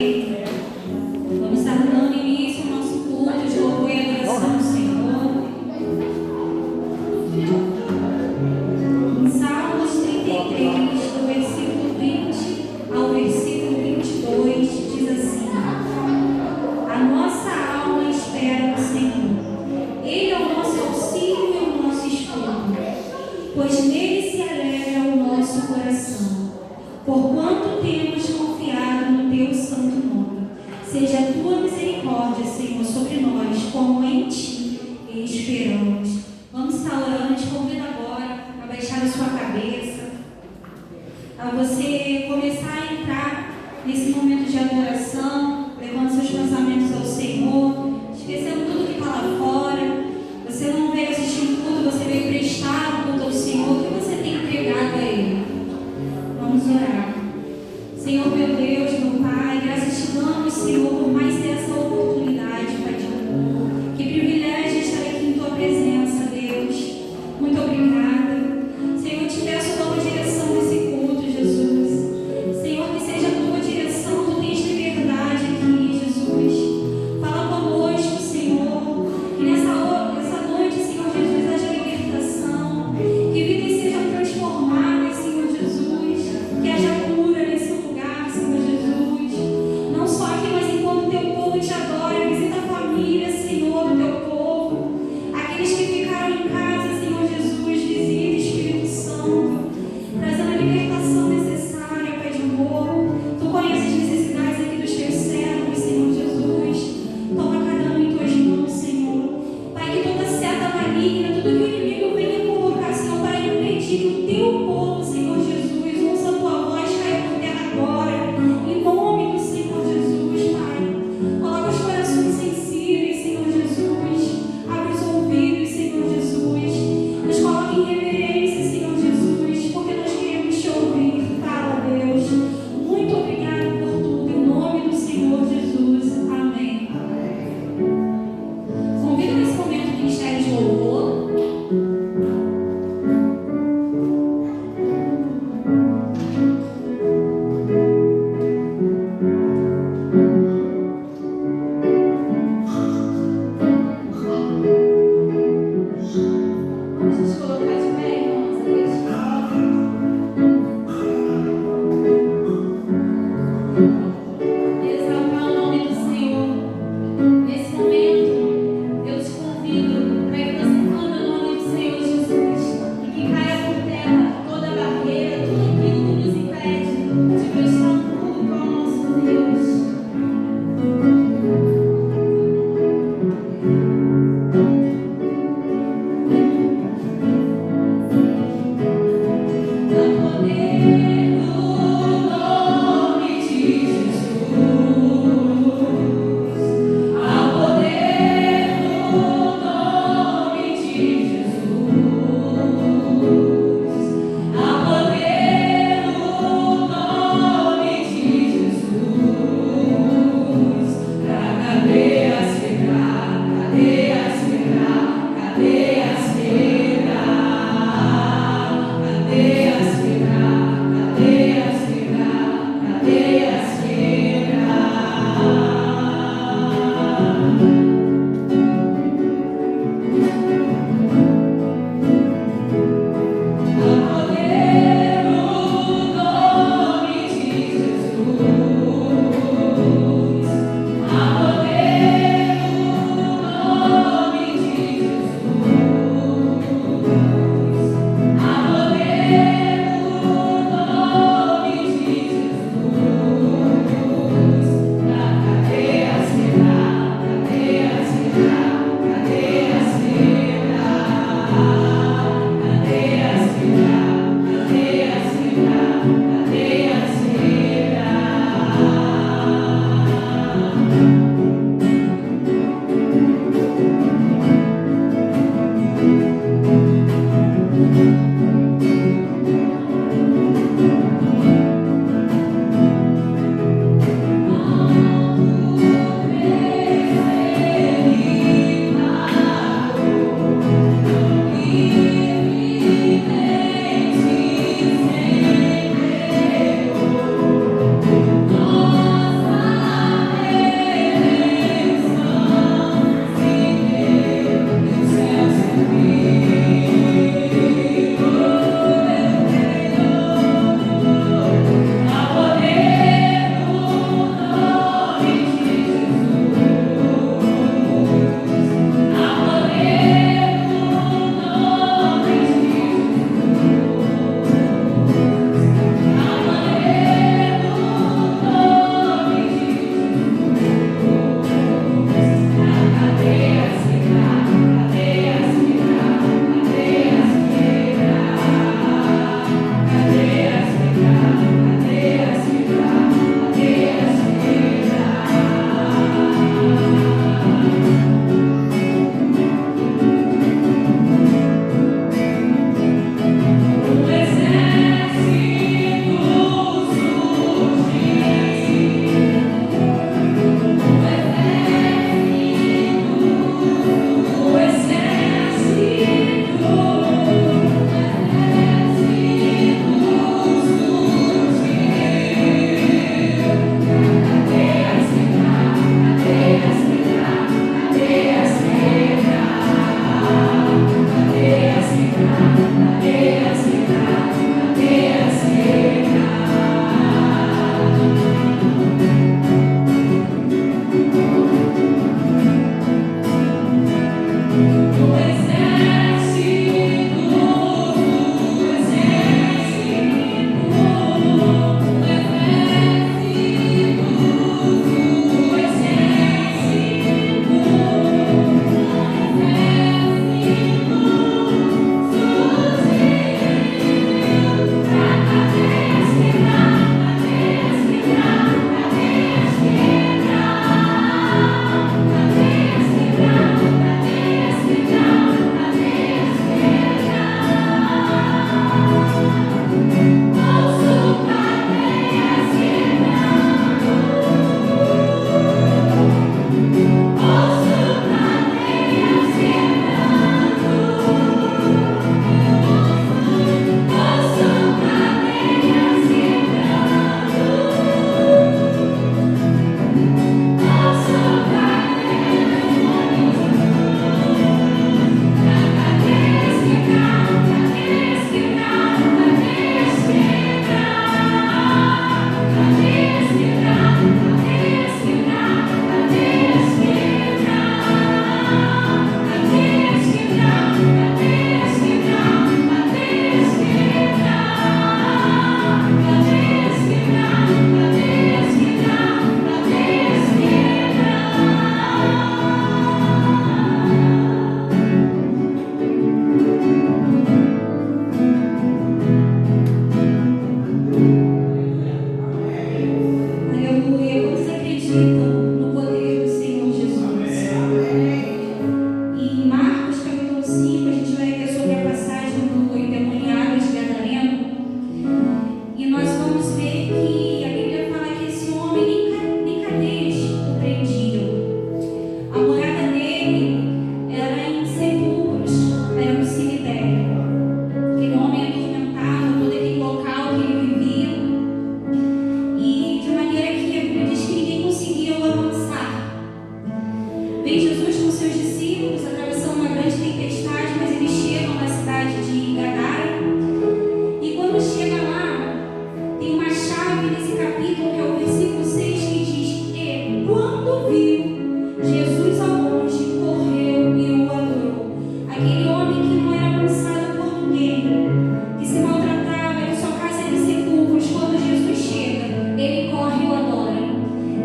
Vamos estar dando início ao nosso culto de louvor e adoração ao Senhor. Em Salmos 33, do versículo 20 ao versículo 22, diz assim: A nossa alma espera no Senhor. Ele é o nosso auxílio e o nosso escudo, pois nele se alegra o nosso coração. Porquanto temos confiado no teu santo nome. Seja a tua misericórdia, Senhor, sobre nós, como em ti esperamos. Vamos estar orando, te convido agora a baixar a sua cabeça, a você começar a entrar nesse momento de adoração, levando seus pensamentos ao Senhor, esquecendo tudo que está lá fora. Você não veio assistir um culto, você veio prestar um culto ao Senhor. O que você tem entregado a Ele? Vamos orar. Senhor, meu Deus, meu Pai, graças te damos, Senhor, por mais ter essa oportunidade, Pai de amor. Que privilégio estar aqui em tua presença, Deus. Muito obrigada. Senhor, eu te peço a tua direção nesse culto, Jesus. Senhor, que seja a tua direção, tu tens liberdade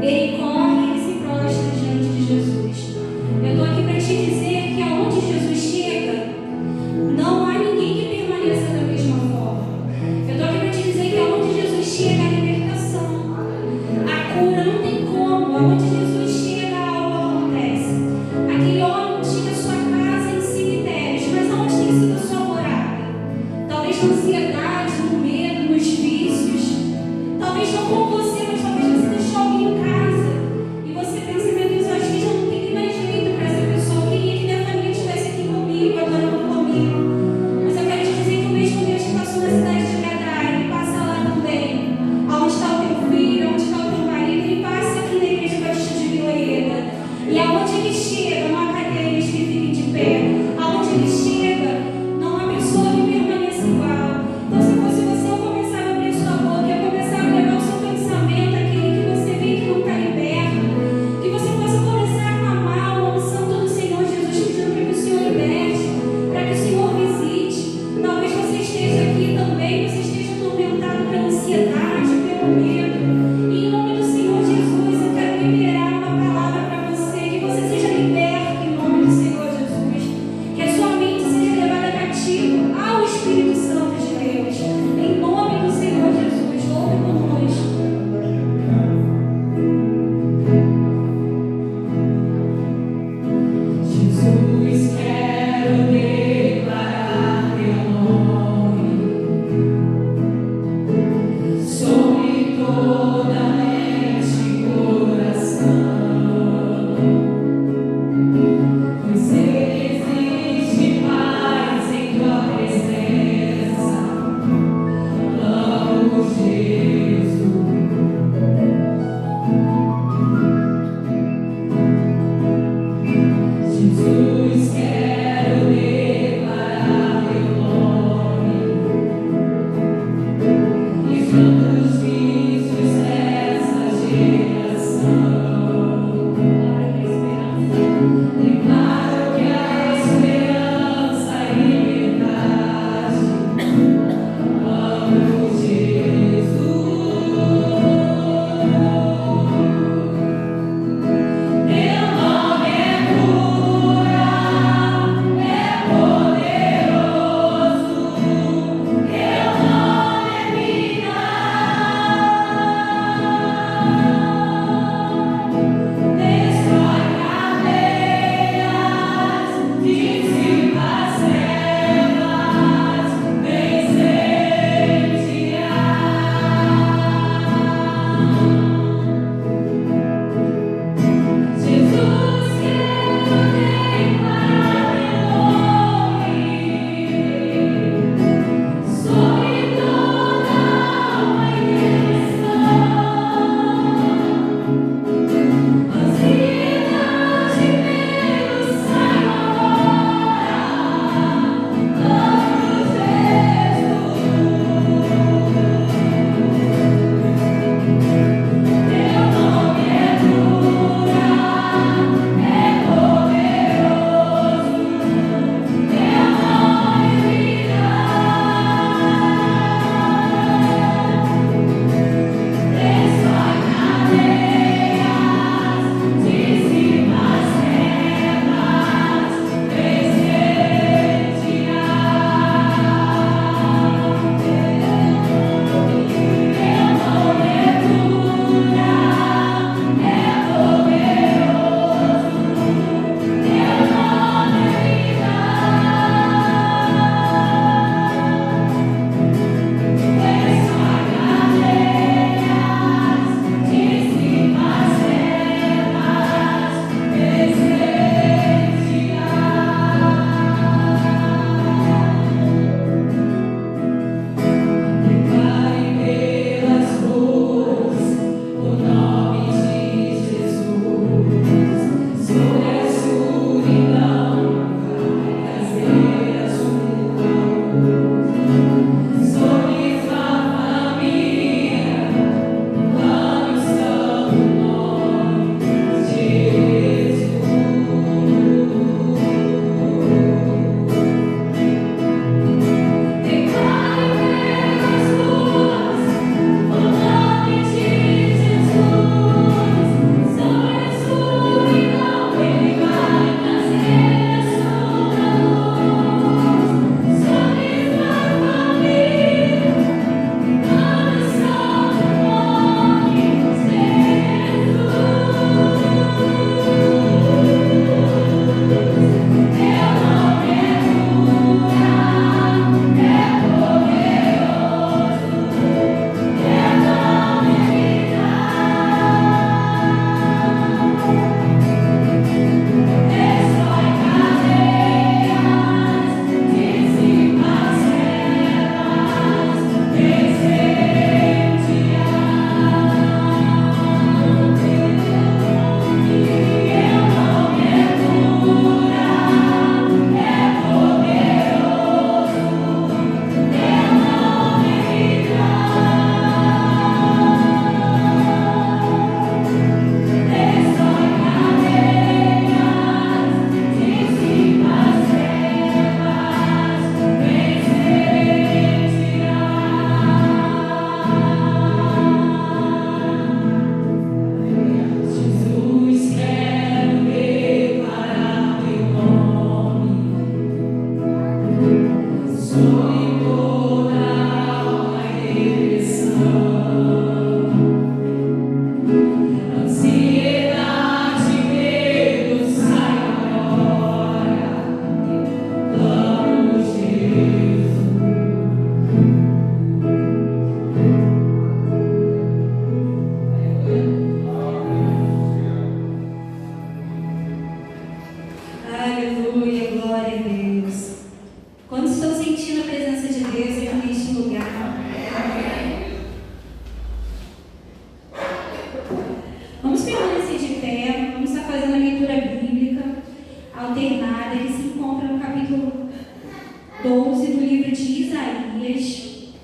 Ele corre, ele se prostra diante de Jesus. Eu estou aqui para te dizer que aonde Jesus chega, não há ninguém que permaneça da mesma forma. Eu estou aqui para te dizer que aonde Jesus chega, a libertação, a cura, não tem como. Aonde Jesus chega, algo acontece. Aquele homem tinha sua casa em cemitérios, mas aonde tem sido a sua morada? Talvez na ansiedade, no medo, nos vícios. Talvez não com você, mas talvez você deixou alguém em casa.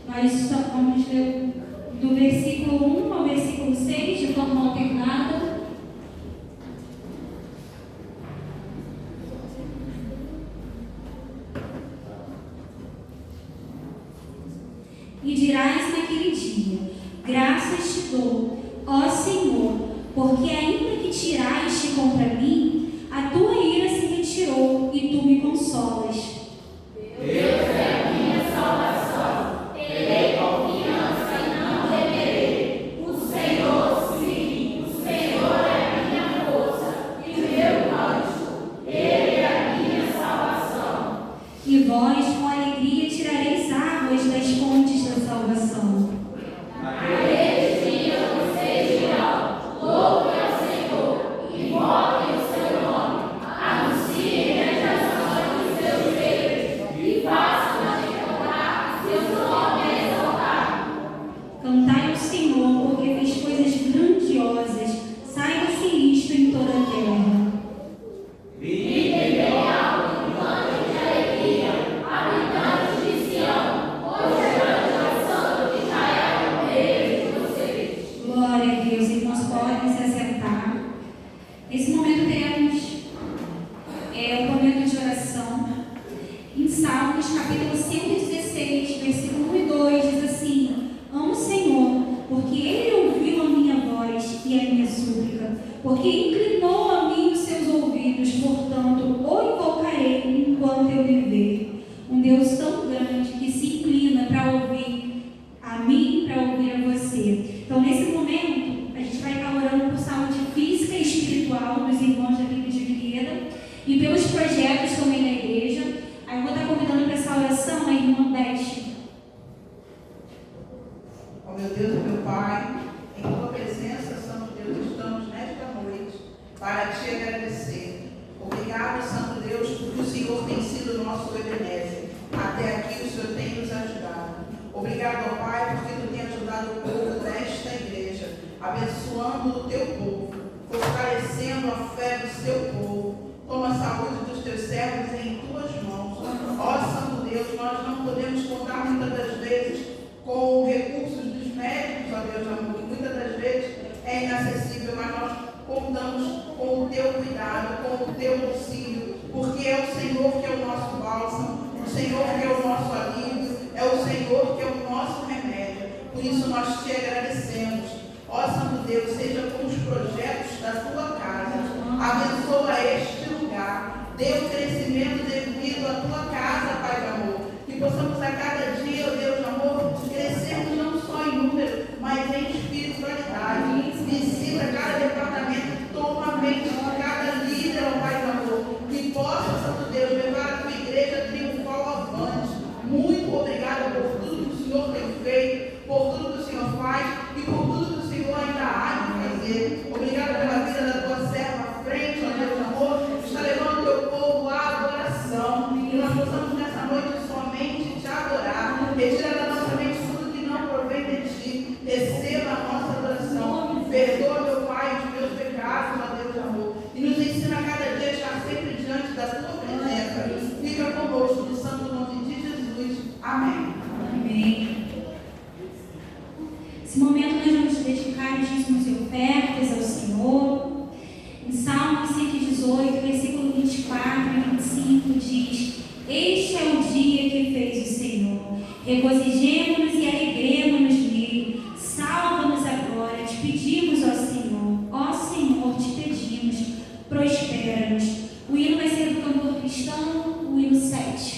Nós só vamos ler do versículo 1 ao versículo 6, de forma alternada. E dirás naquele dia: graças te dou, ó Senhor, porque ainda que tiraste contra mim, a tua ira se retirou e tu me consolas. Deus é a minha salvação, terei confiança e não temerei. O Senhor, sim, o Senhor é a minha força e meu anjo, Ele é a minha salvação. E vós com alegria tirareis águas das fontes da salvação. Naquele dia vocês dirão: louve ao Senhor, invoquem o seu nome, anunciem as ações dos seus feitos e façam-nas recordar seu nome é exaltado. Cantai ao Senhor, porque fez coisas grandiosas. Saiba-se isto em toda a terra. Gritem bem alto em cantos de alegria, habitantes de Sião, pois grande é o santo de Israel no meio de vocês. Glória a Deus, irmãos, podem se assentar. Nesse momento teremos um momento de oração. Em Salmos, capítulo 116, versículo 1 e 2, diz assim: amo o Senhor, porque Ele ouviu a minha voz e a minha súplica, porque inclinou a mim os seus ouvidos, portanto, o invocarei enquanto eu viver. Um Deus tão grande que se inclina para ouvir a mim, para ouvir a você. Então, nesse momento, a gente vai estar orando por saúde física e espiritual dos irmãos da Bíblia de Figueira e pelos projetos também da igreja. Aí eu vou estar convidando para essa oração a irmã Beth. Ó meu Deus e meu Pai, em tua presença, Santo Deus, estamos nesta noite para te agradecer. Obrigado, Santo Deus, porque o Senhor tem sido nosso Ebenezer. Até aqui o Senhor tem nos ajudado. Obrigado, ó Pai, porque tu tem ajudado o povo desta igreja, abençoando o teu povo, fortalecendo a fé do seu povo. Toma a saúde dos teus servos em tuas mãos. Ó Santo Deus, nós não podemos contar muitas das vezes com recursos dos médicos, ó Deus amor, que muitas das vezes é inacessível, mas nós contamos com o teu cuidado, com o teu auxílio, porque é o Senhor que é o nosso bálsamo, o Senhor que é o nosso alívio, é o Senhor que é o nosso remédio. Por isso nós te agradecemos. Ó Santo Deus, seja com os projetos da tua casa, abençoa este lugar, dê o crescimento devido à tua casa, Pai de amor, que possamos a cada dia, ó Deus de amor, crescermos não só em número, mas em espiritualidade. Visita cada departamento, toma a mente de cada líder, ó Pai de amor, que possa, Santo Deus, levar a tua igreja triunfal avante. Muito obrigado por tudo que o Senhor tem feito, por tudo que o Senhor faz e por tudo que o Senhor ainda há de fazer. Obrigado pela vida da tua serva à frente, ó Deus de amor, está levando o teu povo à adoração, e nós possamos nessa noite somente te adorar. Retira da nossa mente tudo que não provém de ti, receba a nossa adoração, perdoa, meu Pai, os meus pecados, ó Deus de amor, e nos ensina a cada dia a estar sempre diante da tua presença. Fica conosco no santo nome de Jesus. Amém. Amém. Nesse momento nós vamos dedicar os dízimos e ofertas ao Senhor. Em Salmos 118, versículo 24 e 25 diz: este é o dia que fez o Senhor. Regozijemo-nos e alegremo-nos nele. Salva-nos agora, te pedimos, ó Senhor. Ó Senhor, te pedimos, prospera-nos. O hino vai ser do cantor cristão, o hino 7.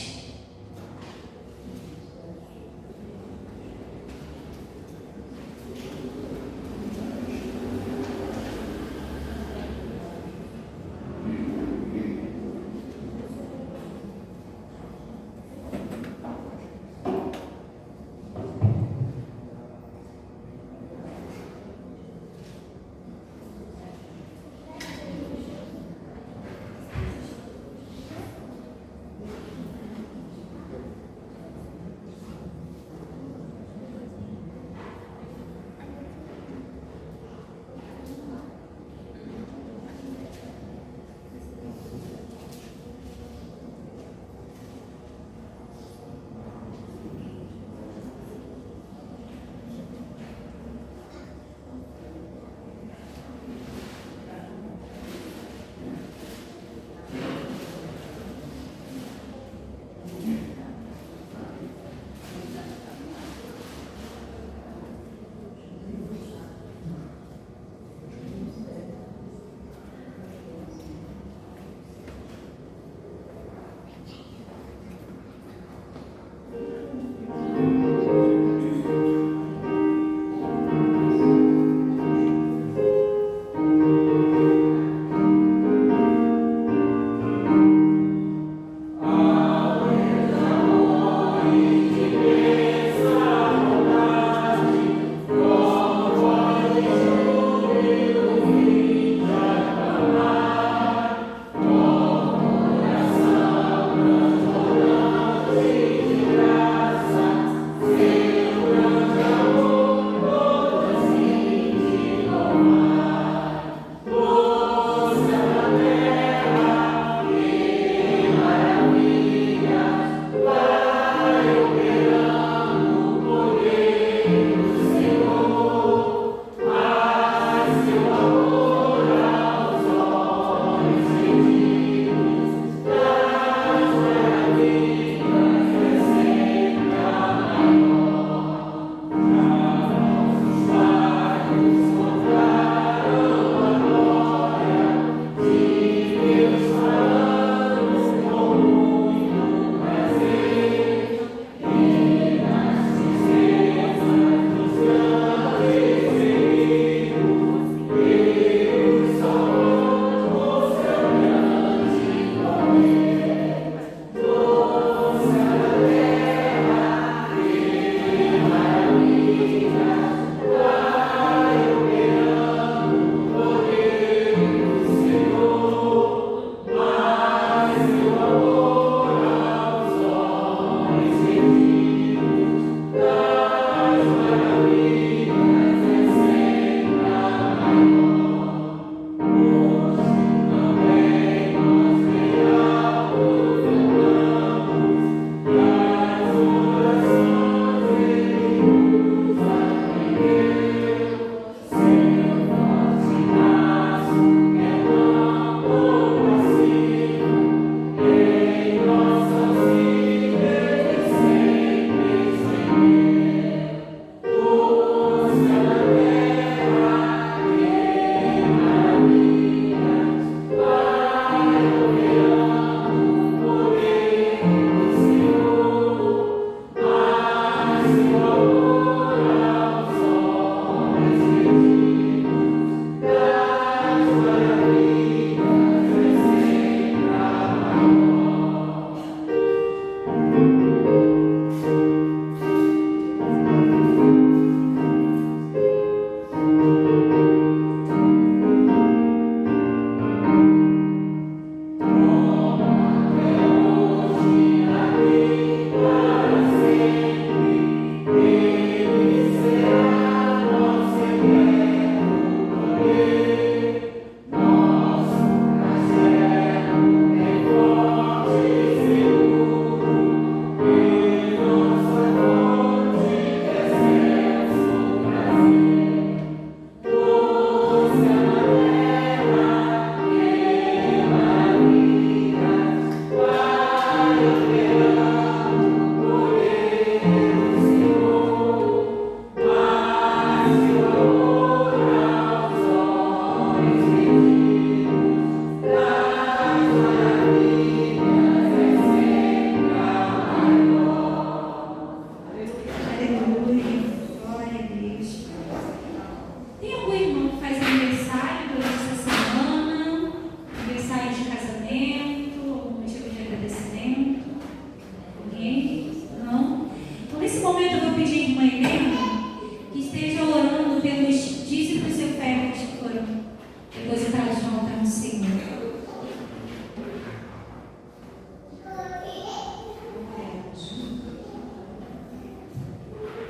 Senhor.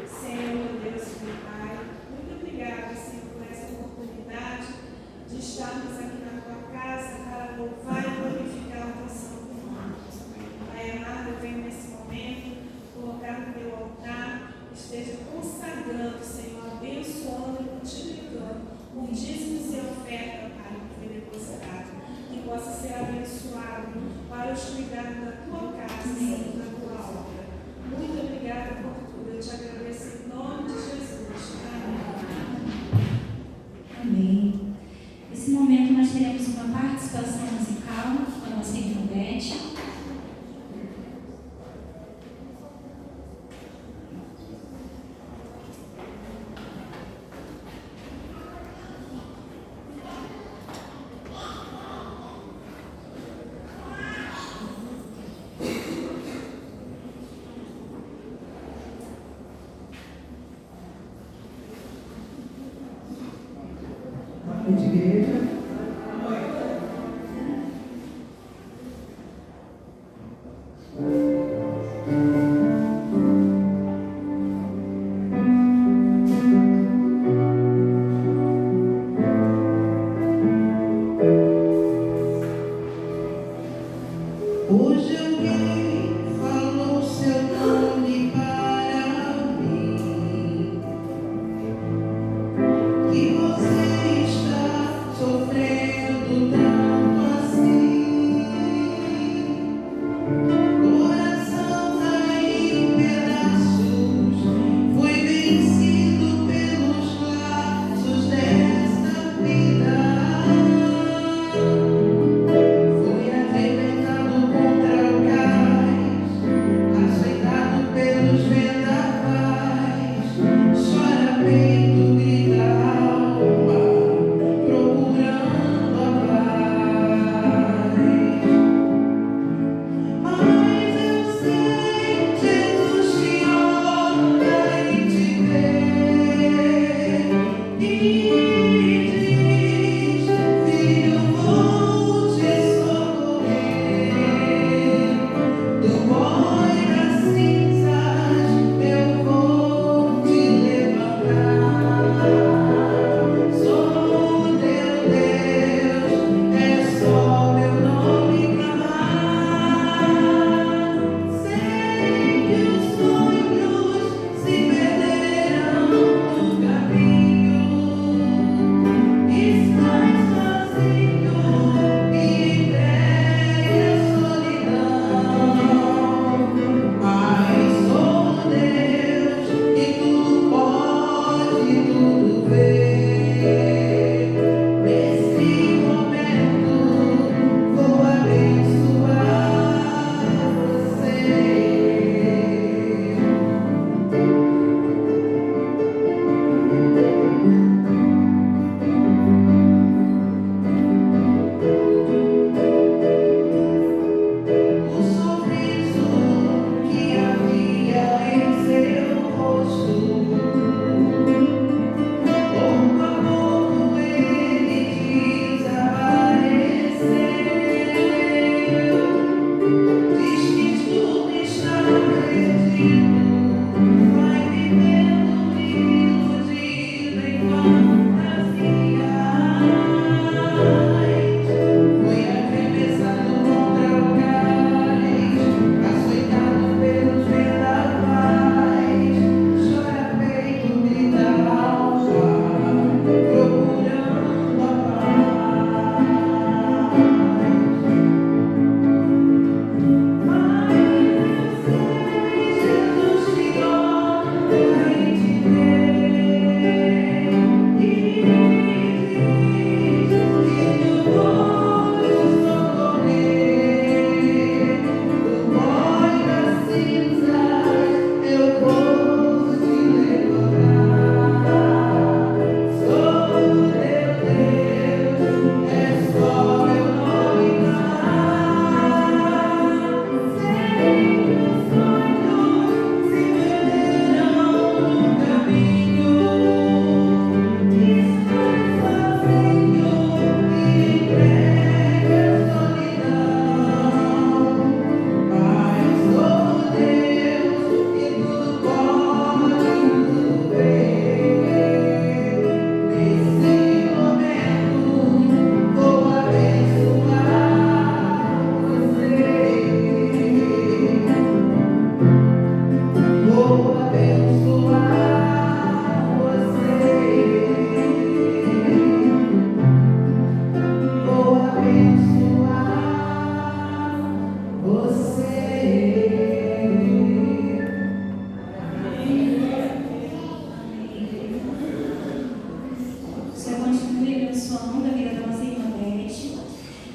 Senhor, Deus e Pai, muito obrigada, Senhor, por essa oportunidade de estarmos aqui na Tua casa para louvar e glorificar o Teu santo nome. Pai amado, eu venho nesse momento colocar no Teu altar, esteja consagrando, Senhor, abençoando e multiplicando por dízimos e oferta, Pai, que foi depositado, que possa ser abençoado para os cuidados da Tua casa, Senhor, da Tua obra. Muito obrigada por tudo, eu te agradeço em nome de Jesus. Amém. Amém. Nesse momento nós teremos uma participação musical com a nossa irmã Beth. Boa noite, igreja. Hoje alguém falou seu nome para mim, que você está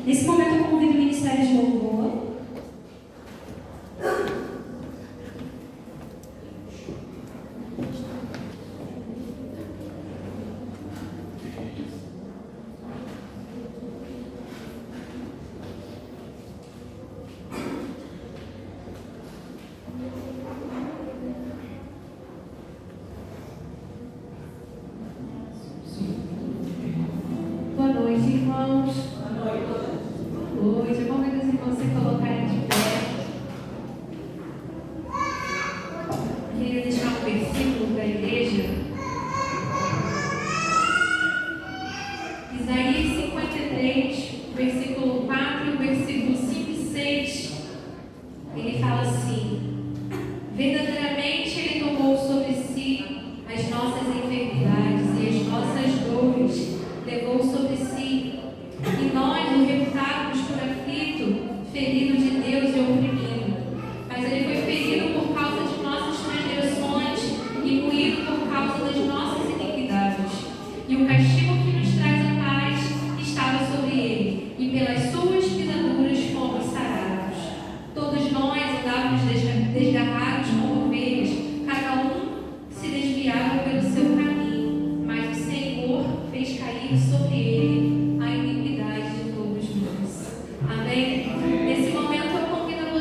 Nesse momento eu convido o Ministério de Louvor. Boa noite, irmãos. Hoje eu convido os irmãos a se colocarem de pé. Queria deixar um versículo para a igreja. Isaías 53, versículo 4, versículo 5 e 6. Ele fala assim: verdadeiramente Ele tomou sobre si as nossas enfermidades e as nossas dores, levou sobre si. E nós o reputávamos por aflito, ferido de Deus e oprimido. Mas Ele foi ferido por causa de nossas transgressões e moído por causa das nossas iniquidades. E o castigo que nos traz a paz estava sobre Ele, e pelas suas pisaduras fomos sarados. Todos nós andávamos desgarrados como ovelhas, cada um se desviava pelo seu caminho, mas o Senhor fez cair sobre Ele a iniquidade de todos nós. Amém? Nesse momento eu convido a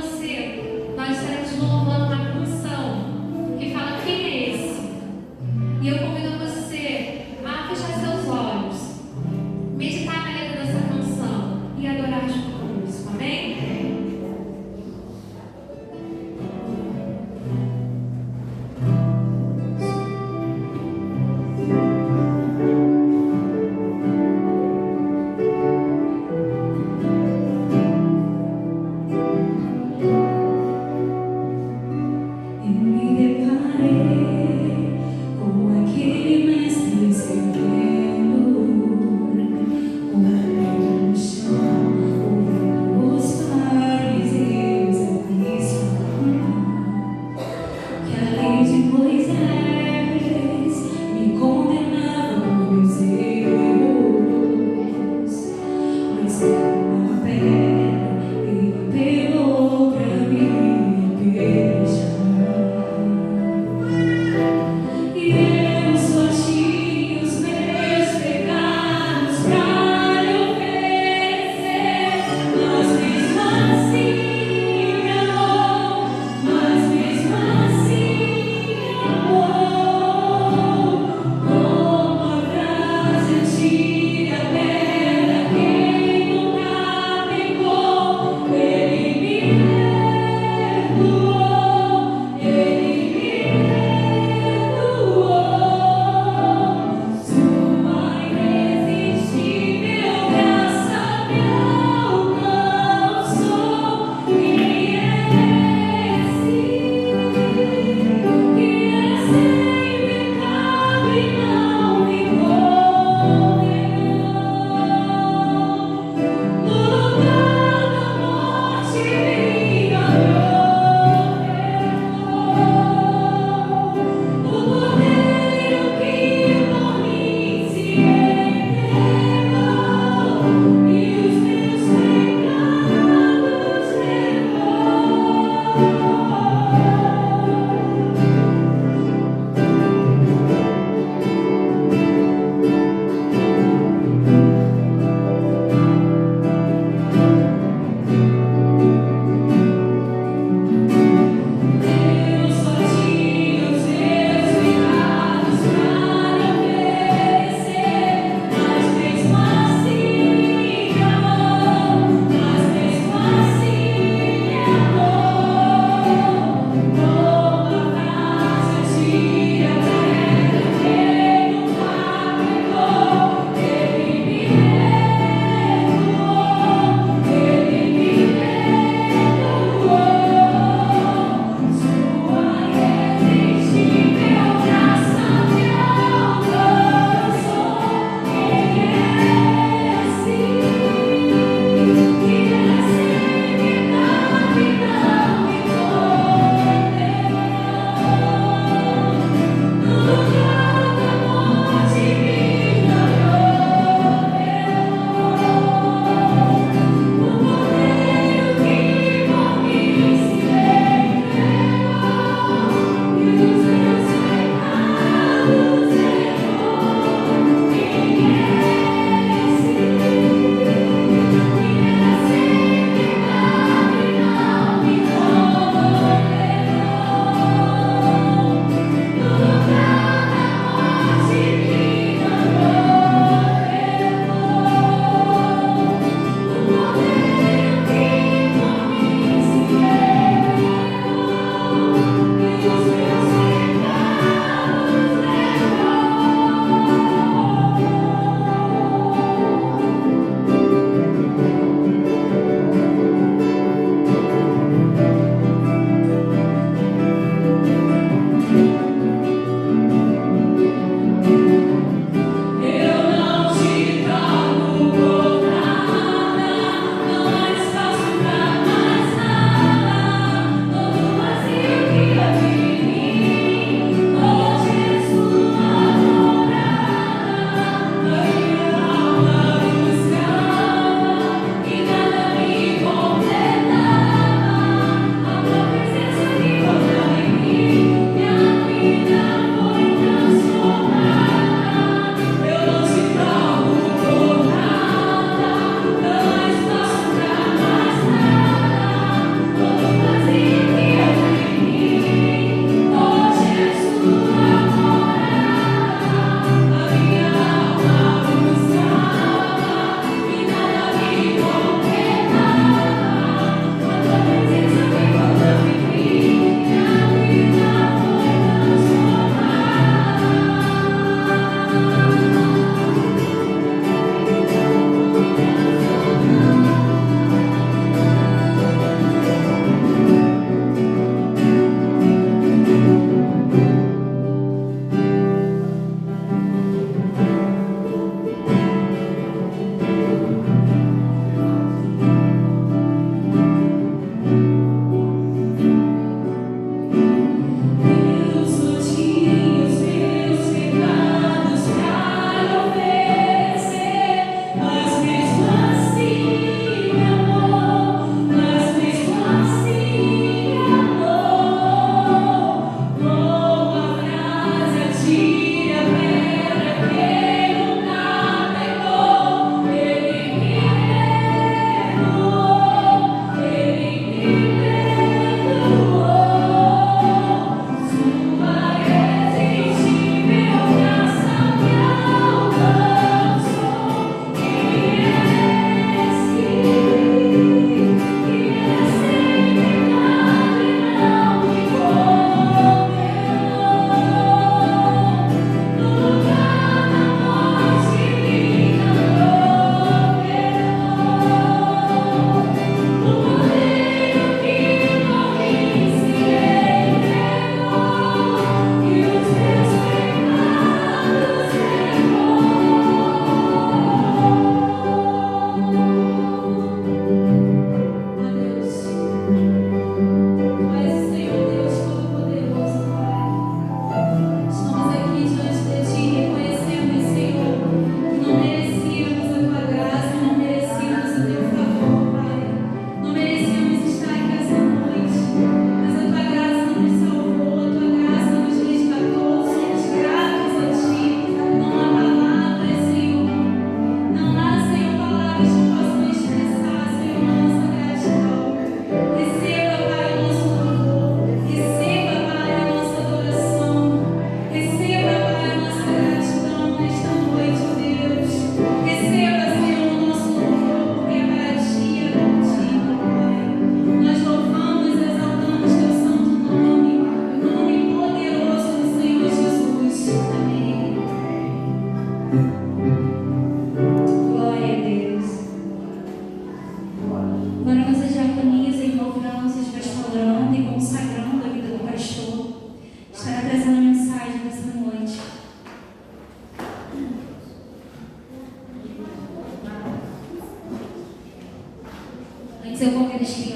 Antes eu convido as crianças.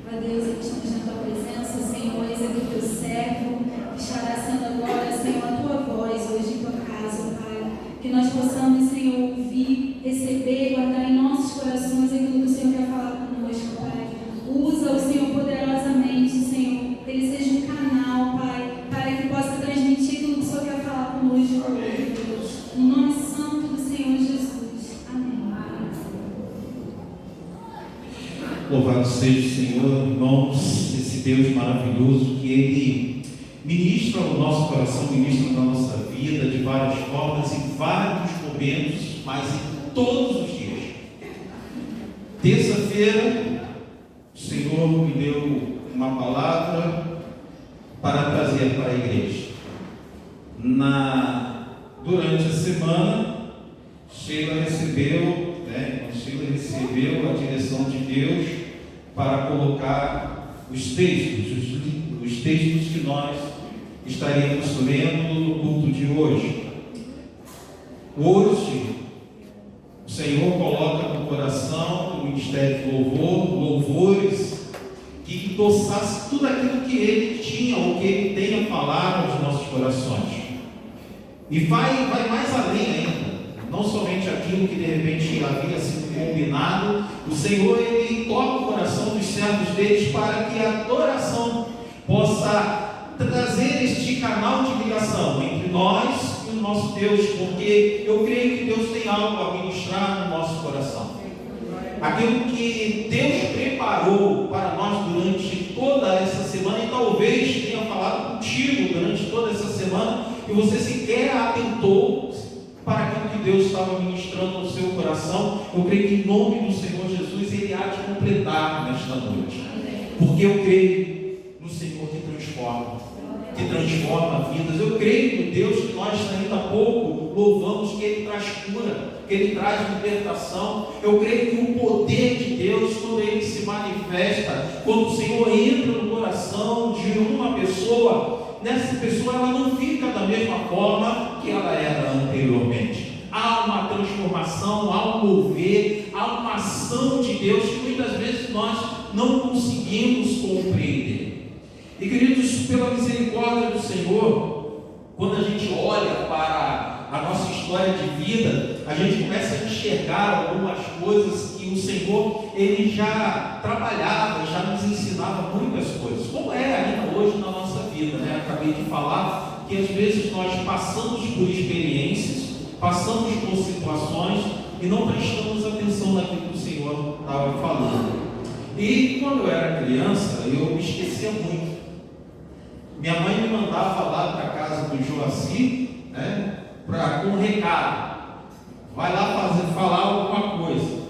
Ó Deus, estamos na tua presença, Senhor, eis aqui teu servo, que estará sendo agora, Senhor, a tua voz hoje em tua casa, Pai. Que nós possamos, Senhor, ouvir, receber, guardar em nossos corações aquilo que o Senhor quer falar conosco, Pai. Usa-o, Senhor, poderosamente, Senhor, que ele seja um canal, Pai, para que possa transmitir aquilo que o Senhor quer falar conosco, Deus. No nome santo do Senhor Jesus. Amém. Louvado seja o Senhor, irmãos, esse Deus maravilhoso que Ele ministra o nosso coração, ministra na nossa vida de várias formas, em vários momentos, mas em todos os dias. Terça-feira, o Senhor me deu uma palavra para trazer para a igreja. Durante a semana, Sheila recebeu a direção de Deus para colocar os textos que nós estaríamos lendo no culto de hoje. Hoje, o Senhor coloca no coração do Ministério do louvores que endossasse tudo aquilo que Ele tinha ou que Ele tenha falado aos nossos corações. E vai mais além ainda. Não somente aquilo que de repente havia sido combinado, o Senhor Ele toca o coração dos servos deles para que a adoração possa trazer este canal de ligação entre nós e o nosso Deus, porque eu creio que Deus tem algo a ministrar no nosso coração. Aquilo que Deus preparou para nós durante toda essa semana, e talvez tenha falado contigo durante toda essa semana, e você sequer atentou para aquilo que Deus estava ministrando no seu coração. Eu creio que em nome do Senhor Jesus Ele há de completar nesta noite, porque eu creio no Senhor que transforma vidas. Eu creio no Deus que nós ainda há pouco louvamos, que Ele traz cura, que Ele traz libertação. Eu creio que o poder de Deus, quando Ele se manifesta, quando o Senhor entra no coração de uma pessoa, nessa pessoa ela não fica da mesma forma que ela era anteriormente. Há uma transformação, há um mover, há uma ação de Deus que muitas vezes nós não conseguimos compreender. E queridos, pela misericórdia do Senhor, quando a gente olha para a nossa história de vida, a gente começa a enxergar algumas coisas que o Senhor Ele já trabalhava, já nos ensinava muitas coisas, como é ainda hoje na nossa vida, né? Acabei de falar que às vezes nós passamos por experiências, passamos por situações e não prestamos atenção naquilo que o Senhor estava falando. E quando eu era criança, eu me esquecia muito. Minha mãe me mandava lá para a casa do Joaci, né, com um recado. Vai lá falar alguma coisa.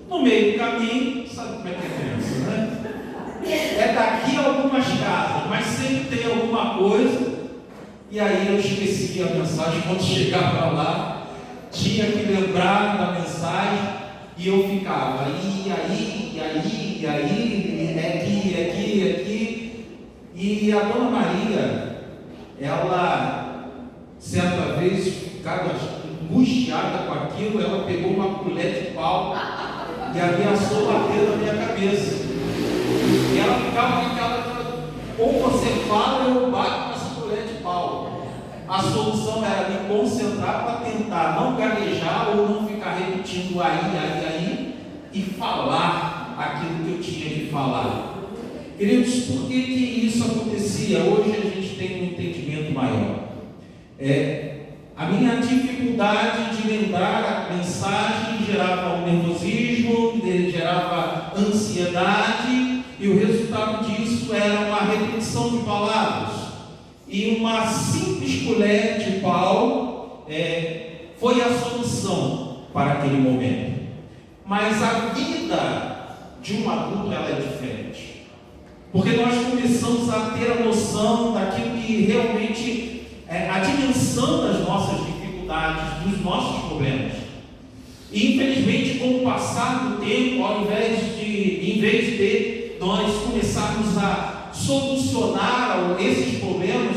No meio do caminho, sabe como é que é criança, né? É daqui a algumas casas, mas sempre tem alguma coisa. E aí eu esquecia a mensagem. Quando chegava lá, tinha que lembrar da mensagem. E eu ficava aí, aqui. E a Dona Maria, ela, certa vez, ficava angustiada com aquilo, ela pegou uma colher de pau e ameaçou bater na minha cabeça. E ela ficava com aquela, ou você fala ou eu bato com essa colher de pau. A solução era me concentrar para tentar não gaguejar ou não ficar repetindo aí e falar aquilo que eu tinha que falar. Queridos, por que isso acontecia? Hoje a gente tem um entendimento maior. A minha dificuldade de lembrar a mensagem gerava um nervosismo, gerava ansiedade, e o resultado disso era uma repetição de palavras. E uma simples colher de pau foi a solução para aquele momento. Mas a vida de um adulto ela é diferente. Porque nós começamos a ter a noção daquilo que realmente é a dimensão das nossas dificuldades, dos nossos problemas. E infelizmente, com o passar do tempo, ao invés de vez de nós começarmos a solucionar esses problemas,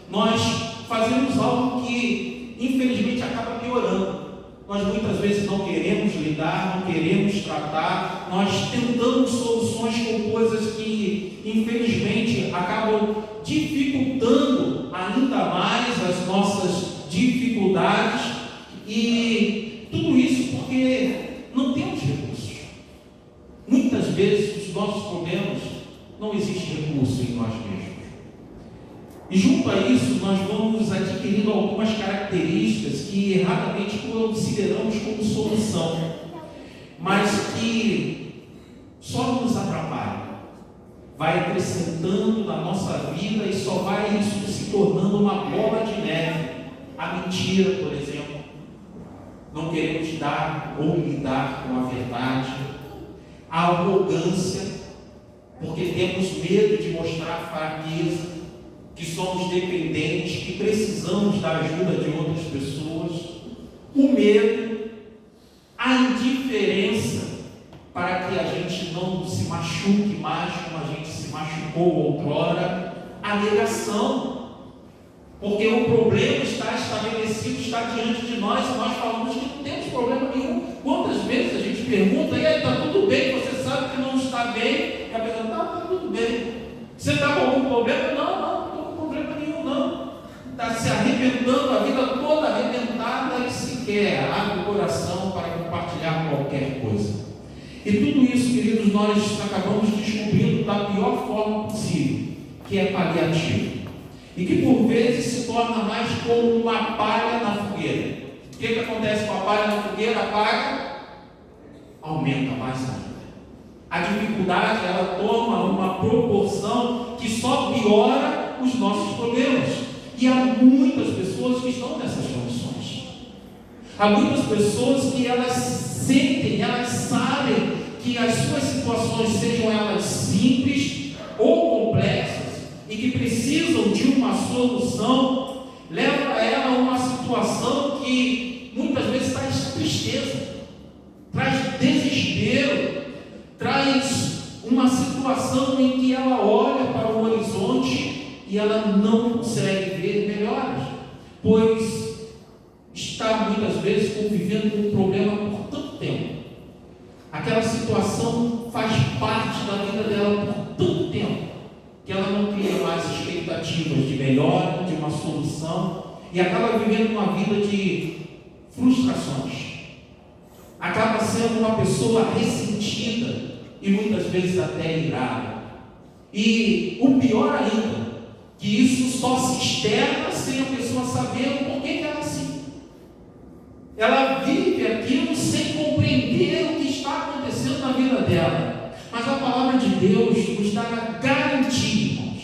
nós fazemos algo que infelizmente acaba piorando. Nós muitas vezes não queremos lidar, não queremos tratar, nós tentamos soluções com coisas que infelizmente acabam dificultando ainda mais as nossas dificuldades, e tudo isso porque não temos recursos. Muitas vezes os nossos problemas não existe recurso em nós mesmos. E junto a isso, nós vamos adquirindo algumas características que erradamente consideramos como solução, mas que só nos atrapalham. Vai acrescentando na nossa vida e só vai isso se tornando uma bola de neve. A mentira, por exemplo. Não queremos dar ou lidar com a verdade. A arrogância, porque temos medo de mostrar fraqueza, que somos dependentes, que precisamos da ajuda de outras pessoas. O medo, a indiferença, para que a gente não se machuque mais como a gente se machucou outrora. A negação, porque o problema está estabelecido, está diante de nós, e nós falamos que não temos problema nenhum. Quantas vezes a gente pergunta, e aí, está tudo bem, você sabe que não está bem, e a pessoa, está tudo bem. Você está com algum problema? Não estou com problema nenhum, não. Está se arrebentando, a vida toda arrebentada, e sequer abre o coração para compartilhar qualquer coisa. E tudo isso, queridos, nós acabamos descobrindo da pior forma possível, que é paliativo. E que por vezes se torna mais como uma palha na fogueira. O que acontece com a palha na fogueira? Apaga, aumenta mais ainda. A dificuldade, ela toma uma proporção que só piora os nossos problemas. E há muitas pessoas que estão nessas condições. Há muitas pessoas que elas sentem, elas sabem que as suas situações, sejam elas simples ou complexas, e que precisam de uma solução, leva ela a uma situação que muitas vezes traz tristeza, traz desespero, traz uma situação em que ela olha para o horizonte e ela não consegue ver melhoras, pois está muitas vezes convivendo com um problema por tanto tempo. Aquela situação faz parte da vida dela por tanto tempo, que ela não cria mais expectativas de melhora, de uma solução, e acaba vivendo uma vida de frustrações. Acaba sendo uma pessoa ressentida e muitas vezes até irada. E o pior ainda, que isso só se externa sem a pessoa saber o porquê que ela é assim. Ela vive aquilo sem compreender o que está acontecendo na vida dela. Mas a palavra de Deus nos dá a garantia, irmãos,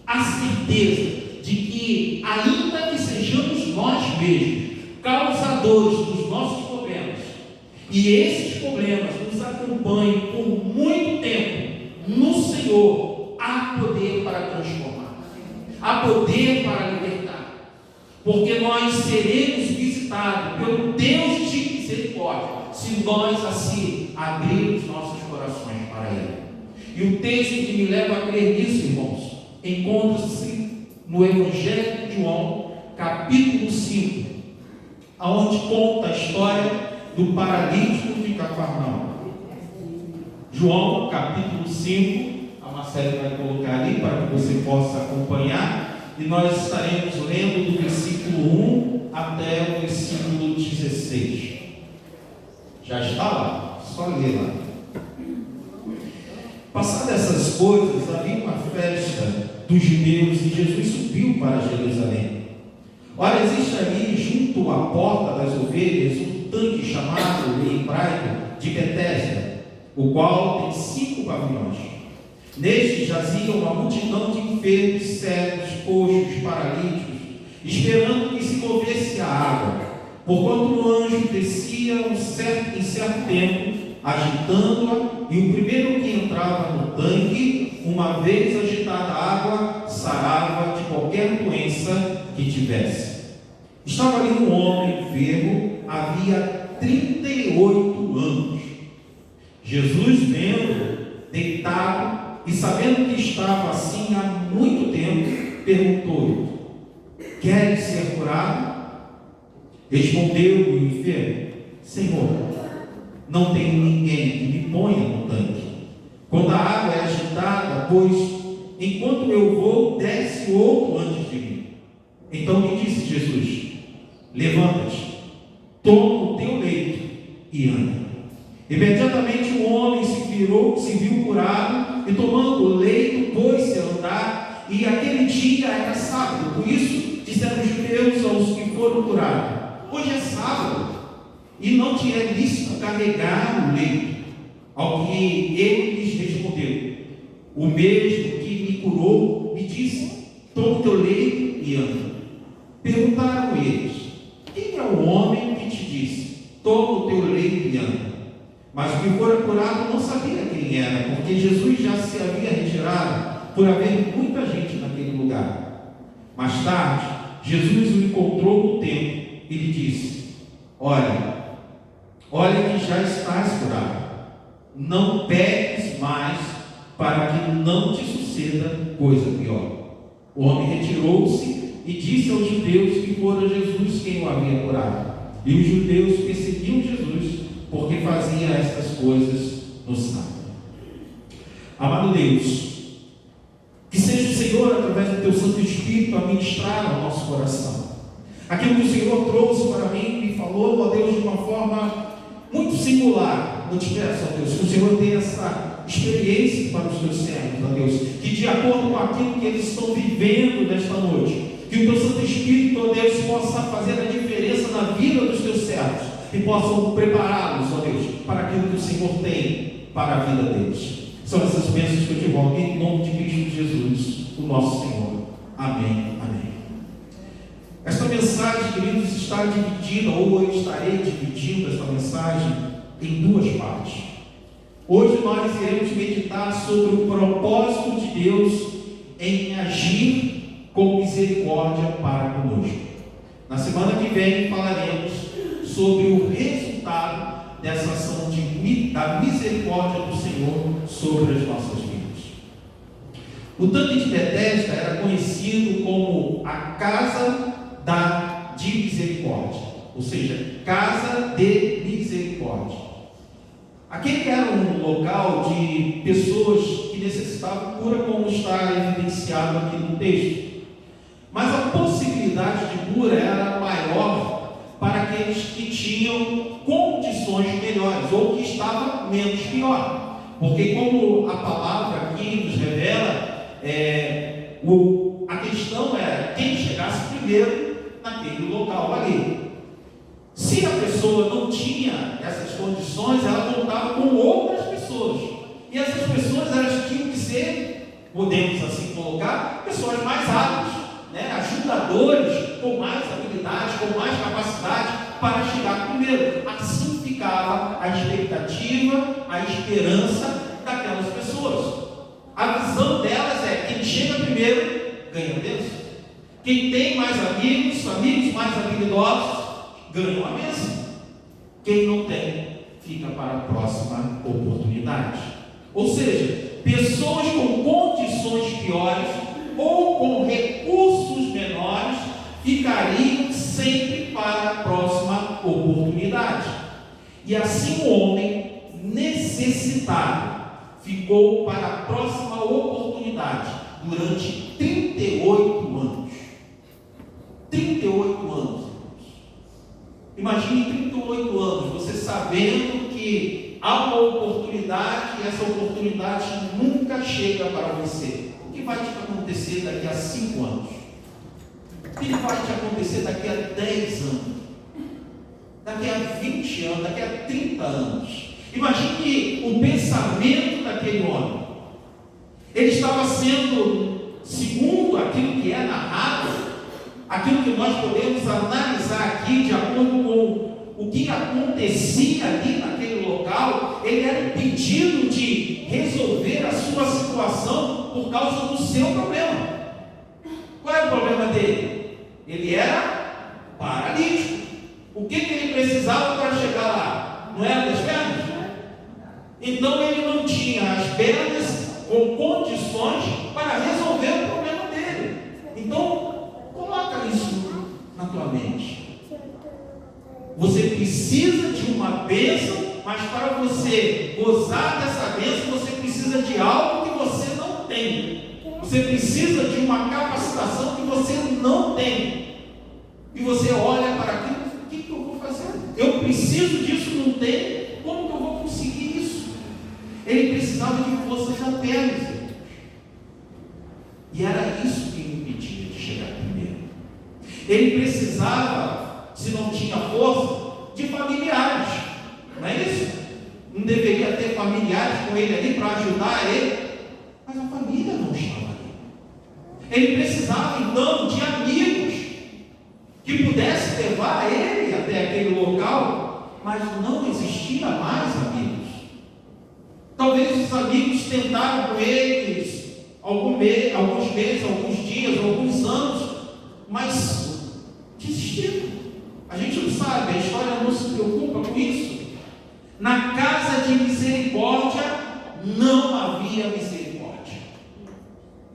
a certeza de que, ainda que sejamos nós mesmos causadores dos nossos problemas, e esses problemas nos acompanhem por muito tempo, no Senhor há poder para transformar, há poder para libertar, porque nós seremos visitados pelo Deus de misericórdia, se nós assim abrirmos nossos corações para Ele. E o texto que me leva a crer nisso, irmãos, encontra-se no Evangelho de João, capítulo 5, onde conta a história do paralítico de Cafarnaum. João, capítulo 5, a Marcela vai colocar ali para que você possa acompanhar, e nós estaremos lendo do versículo 1 até o versículo 16. Já está lá? Só ler lá. Passadas essas coisas, havia uma festa dos judeus e Jesus subiu para Jerusalém. Ora, existe ali, junto à porta das ovelhas, um tanque chamado em hebraico de Betesda, o qual tem 5 pavilhões. Neste jazia uma multidão de enfermos, cegos, coxos, paralíticos, esperando que se movesse a água, porquanto o anjo descia em certo tempo, agitando-a, e o primeiro que entrava no tanque, uma vez agitada a água, sarava de qualquer doença que tivesse. Estava ali um homem enfermo, havia 38 anos. Jesus, vendo, deitado, e sabendo que estava assim há muito tempo, perguntou-lhe: queres ser curado? Respondeu o enfermo: Senhor, não tenho ninguém que me ponha no tanque quando a água é agitada, pois enquanto eu vou, desce outro antes de mim. Então me disse Jesus: levanta-te, toma o teu leito e anda. Imediatamente o homem se viu curado, e tomando o leito, pôs-se a andar, e aquele dia era sábado. Por isso disseram os judeus aos que foram curados: hoje é sábado, e não te é lícito carregar o leito. Ao que ele lhes respondeu: o mesmo que me curou me disse: toma o teu leito e anda. Perguntaram eles: quem é o homem que te disse: toma o teu leito e anda? Mas o que fora curado não sabia quem era, porque Jesus já se havia retirado, por haver muita gente naquele lugar. Mais tarde, Jesus o encontrou no templo e lhe disse: olha que já estás curado. Não peques mais, para que não te suceda coisa pior. O homem retirou-se e disse aos judeus que fora Jesus quem o havia curado. E os judeus perseguiam Jesus, porque fazia estas coisas no sábado. Amado Deus, que seja o Senhor, através do teu Santo Espírito, a ministrar ao nosso coração aquilo que o Senhor trouxe para mim, me falou, ó Deus, de uma forma muito singular. Eu te peço, ó Deus, que o Senhor dê essa experiência para os teus servos, ó Deus, que de acordo com aquilo que eles estão vivendo nesta noite, que o teu Santo Espírito, ó Deus, possa fazer a diferença na vida dos teus servos e possam prepará-los, ó Deus, para aquilo que o Senhor tem para a vida deles. São essas bênçãos que eu te rogo em nome de Cristo Jesus, o nosso Senhor. Amém. Amém. Esta mensagem, queridos, está dividida, ou eu estarei dividindo esta mensagem em duas partes. Hoje nós iremos meditar sobre o propósito de Deus em agir com misericórdia para conosco. Na semana que vem falaremos sobre o resultado dessa ação da misericórdia do Senhor sobre as nossas vidas. O tanque de Betesda era conhecido como a casa de misericórdia, ou seja, casa de misericórdia. Aquele era um local de pessoas que necessitavam cura, como está evidenciado aqui no texto. Mas a possibilidade de cura era maior para aqueles que tinham condições melhores, ou que estavam menos pior. Porque como a palavra aqui nos revela, a questão era quem chegasse primeiro naquele local ali. Se a pessoa não tinha essas condições, ela contava com outras pessoas. E essas pessoas, elas tinham que ser, podemos assim colocar, pessoas mais hábeis, né? Ajudadores com mais habilidade, com mais capacidade para chegar primeiro. Assim ficava a expectativa, a esperança daquelas pessoas. A visão delas é: quem chega primeiro ganha a bênção. Quem tem mais amigos mais habilidosos, ganham a bênção. Quem não tem, fica para a próxima oportunidade. Ou seja, pessoas com condições piores ou com recursos menores ficariam sempre para a próxima oportunidade. E assim o homem necessitado ficou para a próxima oportunidade durante 38 anos. 38 anos. Imagine 38 anos, você sabendo que há uma oportunidade e essa oportunidade nunca chega para você. O que vai te acontecer daqui a 5 anos? O que vai te acontecer daqui a 10 anos? Daqui a 20 anos? Daqui a 30 anos? Imagine o pensamento daquele homem. Ele estava sendo, segundo aquilo que é narrado, aquilo que nós podemos analisar aqui, de acordo com o que acontecia ali naquele local, ele era impedido de resolver a sua situação por causa do seu problema. Qual era o problema dele? Ele era paralítico. O que ele precisava para chegar lá? Não era das pernas? Então ele não tinha tinha as pernas com condições para resolver o problema dele. Então, coloca isso na tua mente. Você precisa de uma bênção, mas para você gozar dessa bênção, você precisa de algo que você não tem. Você precisa de uma capacitação que você não tem. E você olha para aquilo, o que eu vou fazer? Eu preciso disso, não tenho. Como que eu vou conseguir isso? Ele precisava de forças internas. E era isso que o impedia de chegar primeiro. Ele precisava, se não tinha força, de familiares. Não é isso? Não deveria ter familiares com ele ali para ajudar ele. Mas a família não estava ali. Ele precisava então de amigos que pudessem levar ele até aquele local, mas não existia mais amigos. Talvez os amigos tentaram com eles alguns meses, alguns dias, alguns anos, mas desistiram. A gente não sabe, a história não se preocupa com isso. Na casa de misericórdia não havia misericórdia.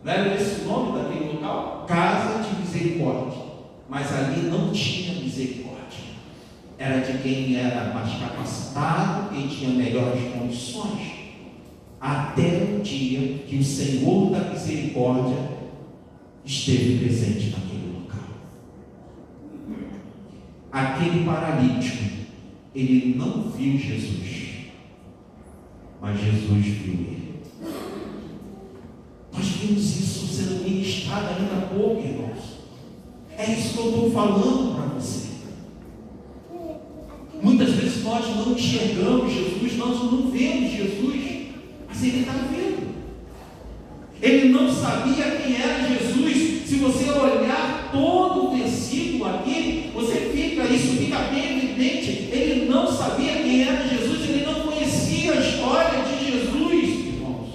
Não era esse o nome daquele local? Casa de misericórdia. Mas ali não tinha misericórdia. Era de quem era mais capacitado, quem tinha melhores condições. Até o dia que o Senhor da misericórdia esteve presente naquele local. Aquele paralítico, ele não viu Jesus, mas Jesus viu ele. Nós vimos isso sendo ministrado ainda há pouco, irmãos. É isso que eu estou falando para você. Muitas vezes nós não enxergamos Jesus, nós não vemos Jesus, mas ele está vendo. Ele não sabia quem era Jesus. Se você olhar todo o versículo aqui, isso fica bem evidente. Ele não sabia quem era Jesus, ele não conhecia a história de Jesus, irmãos.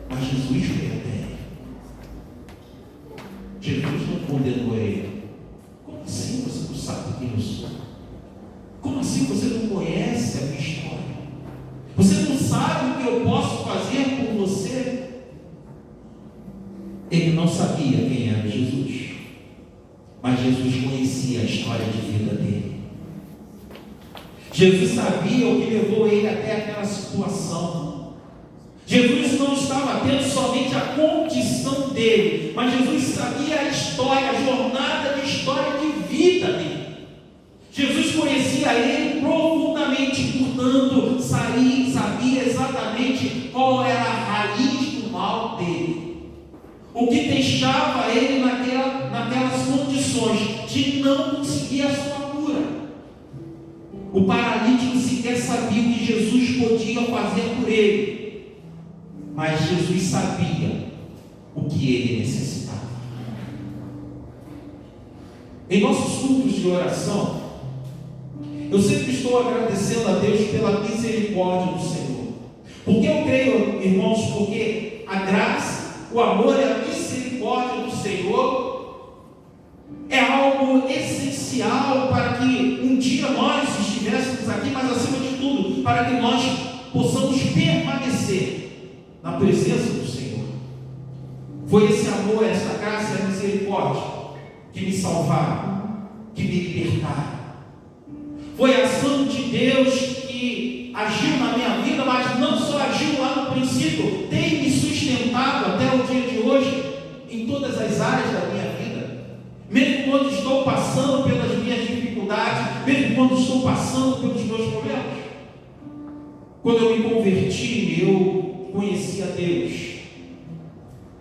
Mas Jesus veio até ele. Jesus não condenou ele. Como assim você não sabe quem eu sou? Como assim você não conhece a minha história? Você não sabe o que eu posso fazer por você? Ele não sabia quem era Jesus, mas Jesus conhecia a história de vida dele. Jesus sabia o que levou ele até aquela situação. Jesus não estava tendo somente a condição dele, mas Jesus sabia a história, a jornada de história de vida dele. Jesus conhecia ele profundamente, portanto, sabia exatamente qual era a raiz do mal dele. O que deixava ele naquelas condições de não conseguir a sua cura. O paralítico sequer sabia o que Jesus podia fazer por ele, mas Jesus sabia o que ele necessitava. Em nossos cultos de oração, eu sempre estou agradecendo a Deus pela misericórdia do Senhor. Porque eu creio, irmãos, porque a graça, o amor e a misericórdia do Senhor é algo essencial para que um dia nós estivéssemos aqui, mas acima de tudo, para que nós possamos permanecer na presença do Senhor. Foi esse amor, essa graça e a misericórdia que me salvaram, que me libertaram. Foi a ação de Deus que agiu na minha vida, mas não só agiu lá no princípio, tem me sustentado até o dia de hoje em todas as áreas da minha vida. Mesmo quando estou passando pelas minhas dificuldades, mesmo quando estou passando pelos meus problemas. Quando eu me converti, eu conheci a Deus.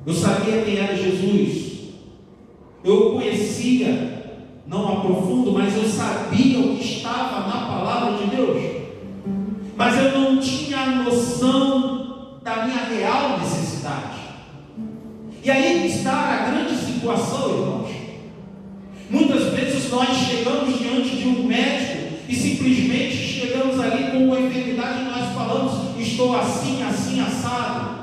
Eu sabia quem era Jesus. Eu conhecia, não a profundo, mas eu sabia o que estava na palavra de Deus. Mas eu não tinha a noção da minha real necessidade. E aí está a grande situação, irmãos. Muitas vezes nós chegamos diante de um médico e simplesmente chegamos ali com uma enfermidade e nós falamos, estou assim, assim, assado.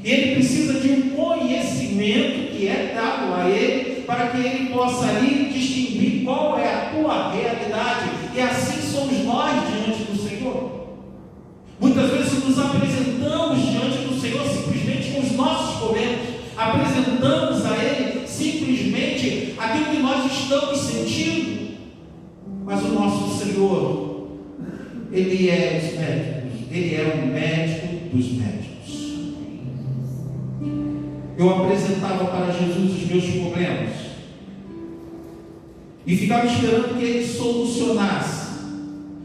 E ele precisa de um conhecimento que é dado a ele, para que ele possa ali distinguir qual é a tua realidade. E assim somos nós diante do Senhor. Muitas vezes nos apresentamos diante do Senhor simplesmente com os nossos problemas, apresentamos a Ele simplesmente aquilo que nós estamos sentindo, mas o nosso Senhor, Ele é os médicos, Ele é o médico dos médicos. Eu apresentava para Jesus os meus problemas e ficava esperando que Ele solucionasse,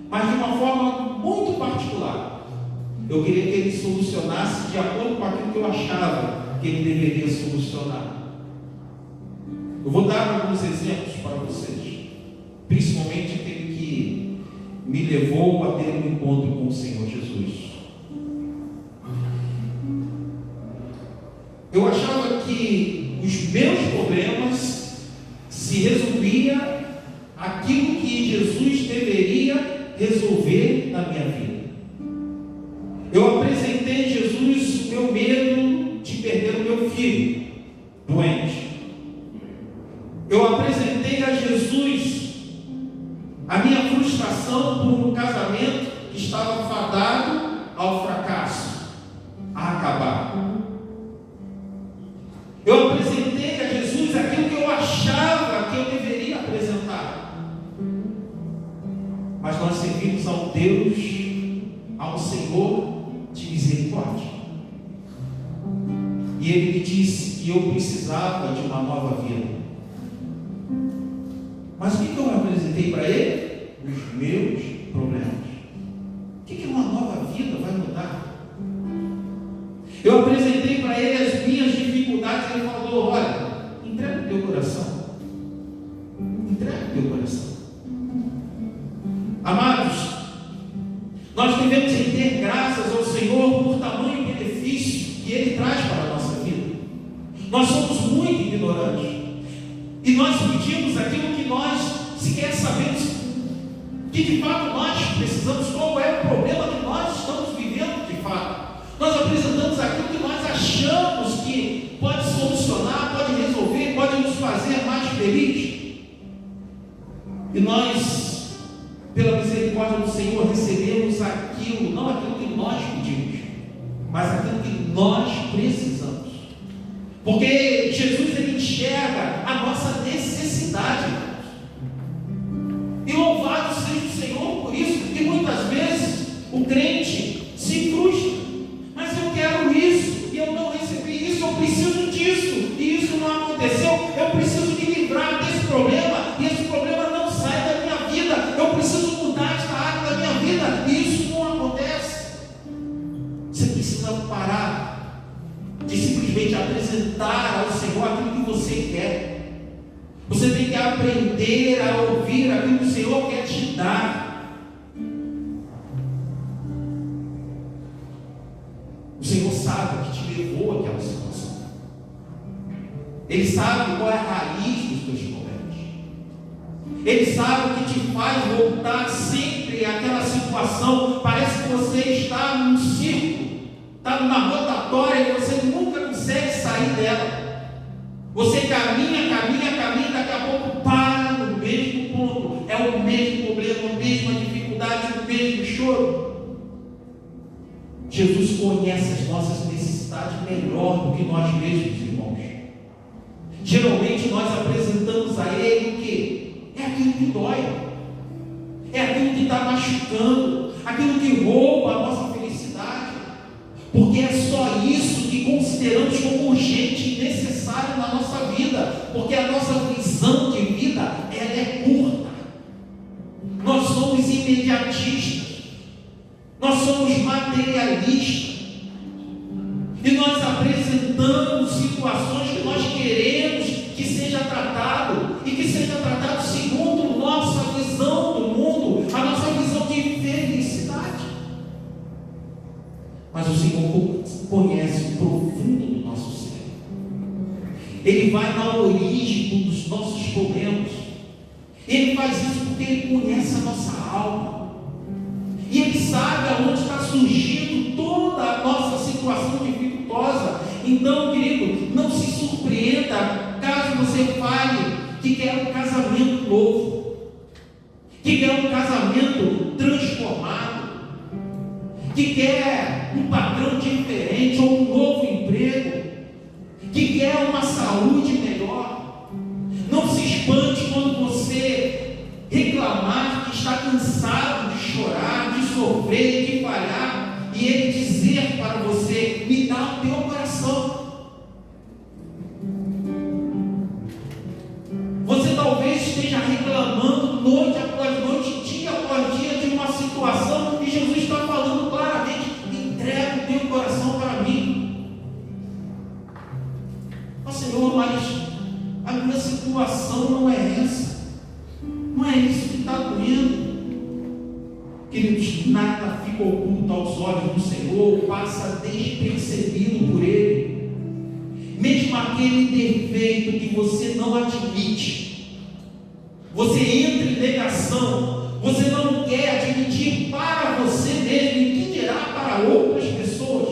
mas de uma forma muito particular. Eu queria que Ele solucionasse de acordo com aquilo que eu achava que Ele deveria solucionar. Eu vou dar alguns exemplos para vocês, principalmente aquele que me levou a ter um encontro com o Senhor Jesus. Eu achava que os meus problemas se resumia aquilo que Jesus deveria resolver na minha vida. Eu apresentei a Jesus o meu medo de perder o meu filho doente. Eu apresentei a Jesus a minha frustração por um casamento que estava fadado ao fracasso, a acabar. Eu apresentei a Jesus aquilo que eu achava que eu deveria apresentar. Mas nós servimos ao Deus, ao Senhor de misericórdia. E Ele me disse que eu precisava de uma nova vida. Mas o que eu apresentei para Ele? Os meus problemas. O que uma nova vida vai mudar? Eu apresentei para Ele as minhas dificuldades. Ele falou: olha, entrega o teu coração. Entrega o teu coração. Amados, nós devemos render graças ao Senhor por tamanho benefício que Ele traz para a nossa vida. Nós somos muito ignorantes e nós pedimos aquilo que nós sequer sabemos que de fato nós precisamos, qual é o problema que nós estamos vivendo de fato. Nós apresentamos aquilo que nós achamos que pode solucionar, pode resolver, pode nos fazer mais felizes. E nós, pela misericórdia do Senhor, recebemos aquilo, não aquilo que nós pedimos, mas aquilo que nós precisamos. Porque Jesus, Ele enxerga a nossa necessidade. E louvado seja o Senhor por isso, porque muitas vezes o crente se frustra. Mas eu quero isso, e eu não recebi isso, eu preciso disso, e isso não aconteceu, eu preciso me livrar desse problema, e esse problema não sai da minha vida, eu preciso mudar esta área da minha vida, e isso não acontece. Você precisa parar de simplesmente apresentar ao Senhor aquilo que você quer. Você tem que aprender a ouvir aquilo que o Senhor quer te dar. O Senhor sabe o que te levou àquela situação. Ele sabe qual é a raiz dos teus problemas. Ele sabe o que te faz voltar sempre àquela situação. Parece que você está num círculo, está numa rotatória e você nunca consegue sair dela. Você caminha, daqui a pouco para no mesmo ponto. É o mesmo problema, a mesma dificuldade, o mesmo choro. Jesus conhece as nossas necessidades melhor do que nós mesmos, irmãos. Geralmente nós apresentamos a Ele o quê? É aquilo que dói, é aquilo que está machucando, aquilo que rouba a nossa felicidade, porque é só isso que consideramos como urgente e necessário na nossa vida, porque a nossa visão de vida ela é curta. Nós somos imediatistas, nós somos materialistas, e nós apresentamos situações que nós queremos que seja tratado, e que seja tratado segundo nossa visão do mundo, a nossa visão de felicidade. Mas o Senhor conhece o profundo do nosso ser. Ele vai na origem dos nossos problemas. Ele faz isso porque Ele conhece a nossa alma. E Ele sabe aonde está surgindo toda a nossa situação dificultosa. Então, querido, não se surpreenda caso você fale que quer um casamento novo, que quer um casamento transformado, que quer um patrão diferente ou um novo emprego, que quer uma saúde melhor. Não se espante quando você reclamar que está cansado de chorar, de sofrer, de falhar, e ele dizer para você: me dá o teu coração. Você talvez esteja reclamando noite após noite, dia após dia, de uma situação, e Jesus está falando claramente: entrega o teu coração para mim. Ó Senhor, mas a minha situação não é essa, não é isso que está doendo. Queridos, nada fica oculto aos olhos do Senhor, passa despercebido por Ele. Mesmo aquele defeito que você não admite, você entra em negação, você não quer admitir para você mesmo, e que dirá para outras pessoas.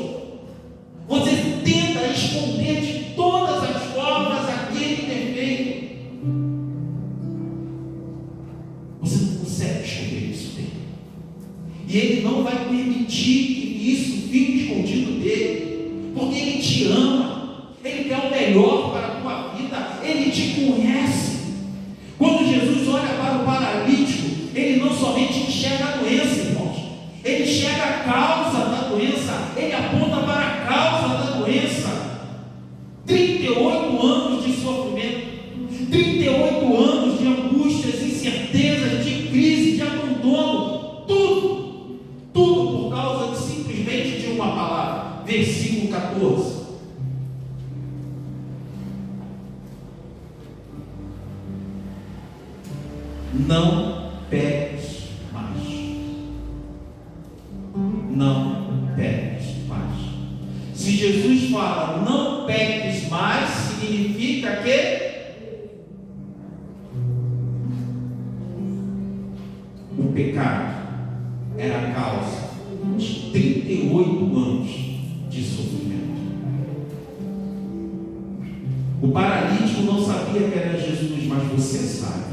Você tenta esconder de todas as formas aquele defeito. Você não consegue esconder isso dele. E Ele não vai permitir que isso fique escondido dele, porque Ele te ama. Ele quer o melhor para a tua vida, Ele te conhece. Quando Jesus olha para o paralítico, Ele não somente enxerga a doença, irmãos, Ele enxerga a causa da doença, Ele aponta para a causa da doença. 38 anos de sofrimento, 38 anos de angústias, incertezas, de crise, de abandono, tudo por causa de simplesmente de uma palavra. Versículo 14. Não peques mais. Não peques mais. Se Jesus fala não peques mais, significa que o pecado era a causa de 38 anos de sofrimento. O paralítico não sabia que era Jesus, mas você sabe.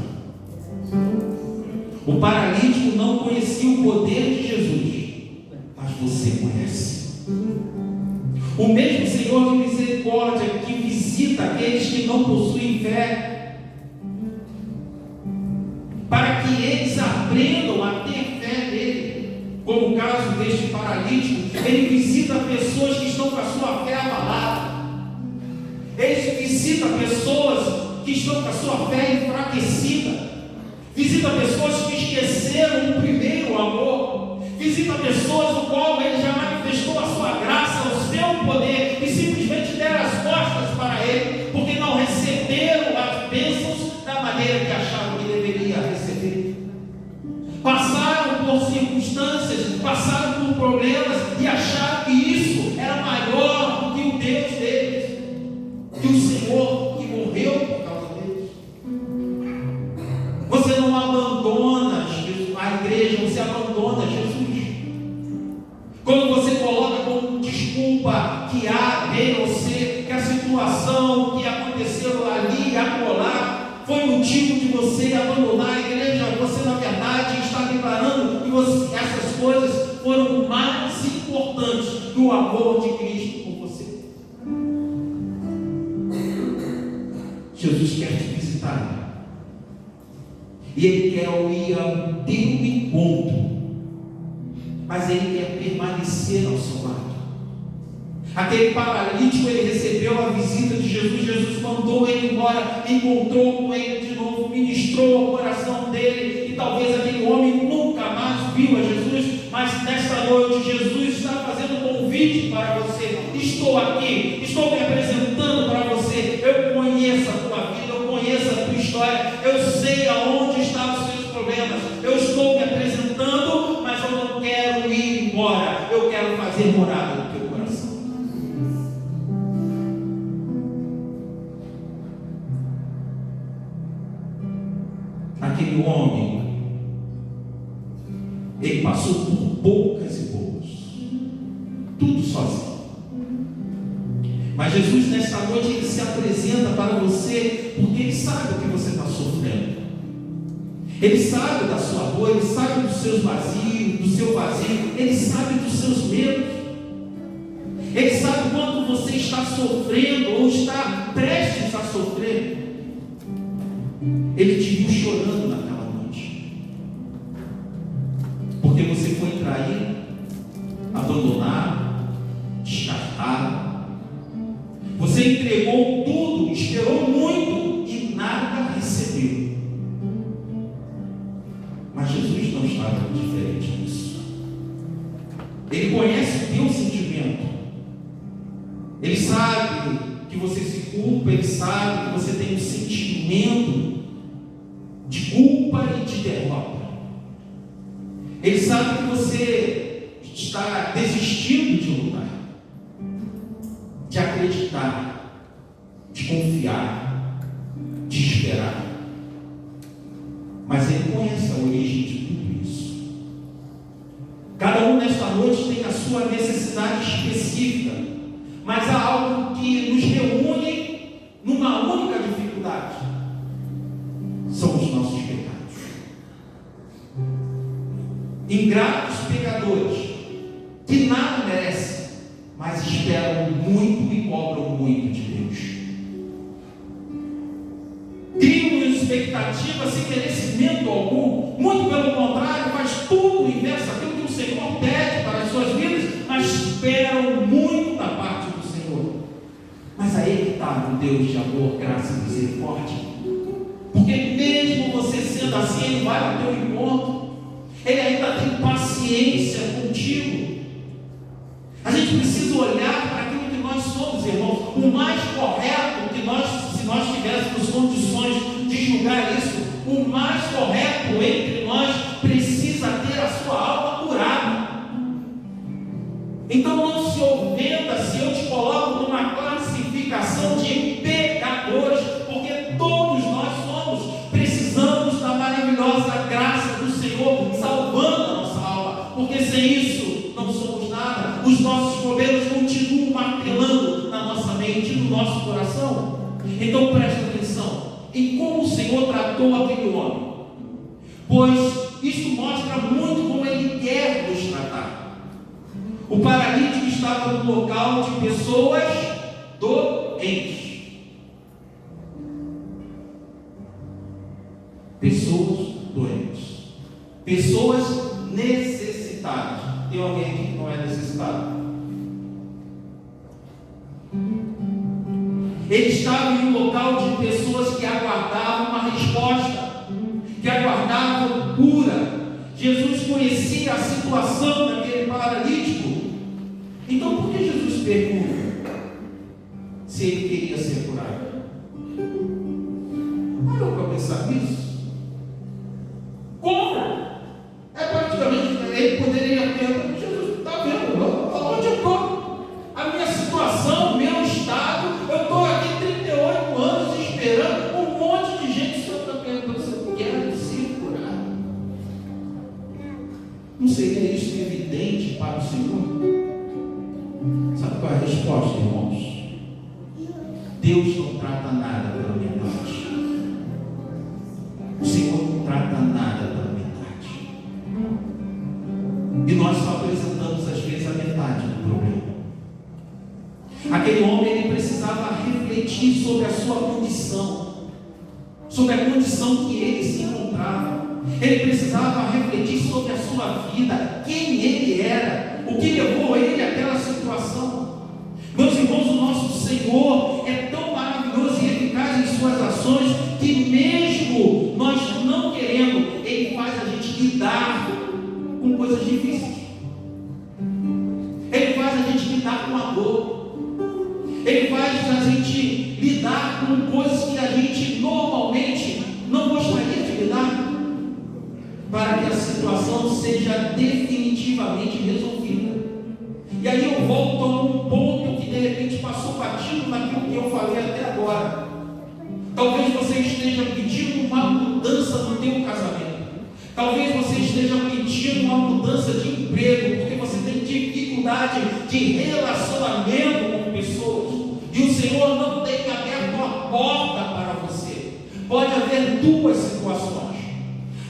O paralítico não conhecia o poder de Jesus, mas você conhece. O mesmo Senhor de misericórdia que visita aqueles que não possuem fé, para que eles aprendam a ter fé nele, como o caso deste paralítico. Ele visita pessoas que estão com a sua fé abalada, ele visita pessoas que estão com a sua fé enfraquecida, visita pessoas que esqueceram o primeiro amor, visita pessoas no qual Ele já manifestou a sua graça, o seu poder, e simplesmente deram as costas para Ele, porque não receberam as bênçãos da maneira que achavam que deveria receber. Passaram por circunstâncias, passaram por problemas e acharam que isso era maior do que o Deus deles, que o Senhor que morreu por causa deles. Você não abandona a igreja, você abandona Jesus. Quando você coloca como desculpa que A, B ou C, que a situação que aconteceu ali e acolá foi motivo de você abandonar a igreja, você na verdade está declarando que essas coisas foram mais importantes do amor de Cristo por você. Jesus quer te visitar. E Ele quer ir ao teu encontro, mas Ele quer permanecer ao seu lado. Aquele paralítico, ele recebeu a visita de Jesus, Jesus mandou ele embora, encontrou com ele de novo, ministrou o coração dele, e talvez aquele homem nunca mais viu a Jesus, mas nesta noite Jesus está fazendo um convite para você. Estou aqui, estou me apresentando para você, eu conheço a tua vida, eu conheço a tua história, eu sei aonde estão os seus problemas, eu estou me apresentando, mas eu não quero ir embora, eu quero fazer morada no teu coração. Aquele homem, ele passou por poucas e poucas, tudo sozinho. Mas Jesus, nesta noite, Ele se apresenta para você, porque Ele sabe o que você está sofrendo. Ele sabe da sua dor, Ele sabe dos seus vazios, do seu vazio, Ele sabe dos seus medos. Ele sabe quanto você está sofrendo ou está prestes a sofrer. Ele te viu chorando naquela noite, porque você foi traído, abandonado, descartado. Você entregou tudo, esperou muito e nada recebeu. Mas Jesus não estava diferente disso. Ele conhece o teu sentimento. Ele sabe que você se culpa, Ele sabe que você tem um sentimento de culpa e de derrota. Ele sabe que você está desistindo de lutar, de acreditar, de confiar, de esperar. Mas Ele conhece a origem de tudo isso. Cada um nesta noite tem a sua necessidade específica, mas há algo que nos reúne numa única dificuldade: são os nossos pecados. Ingratos pecadores, que nada merecem, mas esperam muito e cobram muito de Deus. Criam expectativa sem merecimento algum, muito pelo contrário, faz tudo o inverso daquilo que o Senhor pede para as suas vidas, mas esperam muito da parte do Senhor. Mas aí que está o Deus de amor, graça e misericórdia, porque mesmo você sendo assim, Ele vai ao teu encontro, Ele ainda tem paciência contigo. A gente precisa olhar para aquilo que nós somos, irmãos. O mais correto que nós, se nós tivéssemos condições de julgar isso, o mais correto entre nós precisa ter a sua alma curada. Então não se ofenda se eu te coloco numa classificação de pecadores, porque todos nós somos. Precisamos da maravilhosa graça do Senhor salvando a nossa alma, porque sem isso não somos nada. Os nossos problemas continuam martelando na nossa mente e no nosso coração. Então presta atenção em como o Senhor tratou aquele homem, pois isso mostra muito como Ele quer nos tratar. O paralítico estava no local de pessoas doentes. Pessoas doentes. Pessoas necessitadas. Tem alguém aqui que não é necessitado? Ele estava em um local de pessoas que aguardavam uma resposta, que aguardavam cura. Jesus conhecia a situação daquele paralítico. Então por que Jesus pergunta se ele queria ser curado? Parou para pensar nisso? Como? É praticamente, ele poderia perguntar: Jesus, está vendo onde eu estou? A minha situação, o meu estado, eu estou aqui 38 anos esperando, um monte de gente. O Senhor está perguntando se eu quero ser curado. Não seria isso evidente para o Senhor? Sabe qual é a resposta, irmãos? Deus não trata nada pela metade. O Senhor não trata nada pela metade. E nós só apresentamos às vezes a metade do problema. Aquele homem, ele precisava refletir sobre a sua condição, sobre a condição que ele se encontrava. Ele precisava refletir sobre a sua vida, quem ele era, o que levou ele àquela situação. Meus irmãos, o nosso Senhor é tão maravilhoso e eficaz em suas ações, que mesmo nós não querendo, Ele faz a gente lidar com coisas difíceis. Ele faz a gente lidar com a dor. Ele faz a gente lidar com coisas que a gente normalmente não gostaria de lidar, para que a situação seja definitivamente resolvida. E aí eu volto a um ponto que de repente passou batido naquilo que eu falei até agora. Talvez você esteja pedindo uma mudança no teu casamento. Talvez você esteja pedindo uma mudança de emprego, porque você tem dificuldade de relacionamento com pessoas, e o Senhor não tem aberto a porta para você. Pode haver duas situações.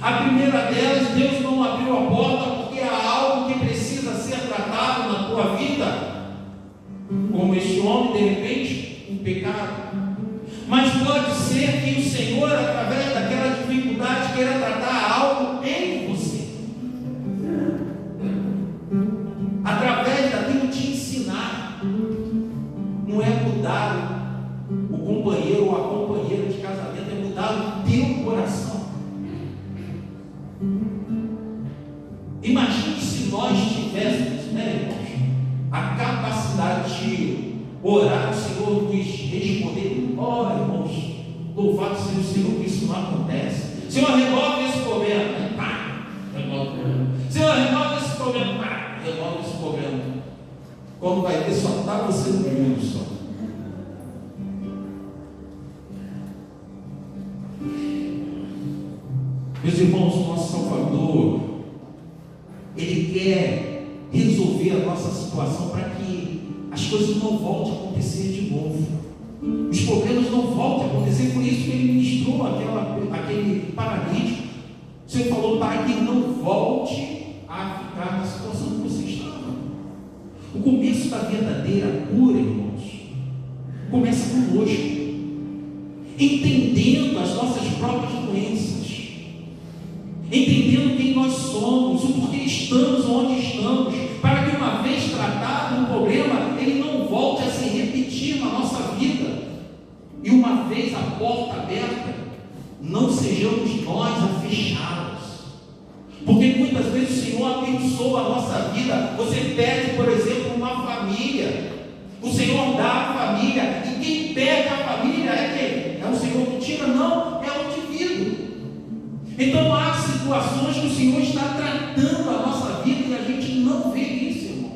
A primeira delas, Deus não abriu a porta porque há algo que precisa ser tratado na tua vida, como este homem, de repente, um pecado. Mas pode ser que o Senhor, através daquela dificuldade, queira tratar algo em você, através daquilo te ensinar. Não é mudar o companheiro ou a companheira de casamento, é mudar o teu coração. Imagine se nós tivéssemos, né, irmãos, a capacidade de orar, o Senhor nos responder. Ó, irmãos, louvado seja o Senhor que isso não acontece. Senhor, resolve esse problema. Pá, resolve o problema. Senhor, resolve esse problema. Pá, resolve esse problema. Quando vai ver, só está você no mundo só. Meus irmãos, o nosso Salvador, Ele quer resolver a nossa situação para que as coisas não voltem a acontecer de novo. Os problemas não voltem a acontecer, por isso que Ele ministrou aquele paralítico. O Senhor falou para que não volte a ficar na situação que você estava. O começo da verdadeira cura, irmãos, começa conosco, entendendo as nossas próprias doenças, entendendo quem nós somos, o porquê estamos onde estamos, para que uma vez tratado o problema, ele não volte a se repetir na nossa vida. E uma vez a porta aberta, não sejamos nós a fechá-las. Porque muitas vezes o Senhor abençoa a nossa vida. Você pede, por exemplo, uma família. O Senhor dá a família. E quem pede a família é quem? É o Senhor que tira? Não, é o indivíduo. Então há situações que o Senhor está tratando a nossa vida e a gente não vê isso, irmão.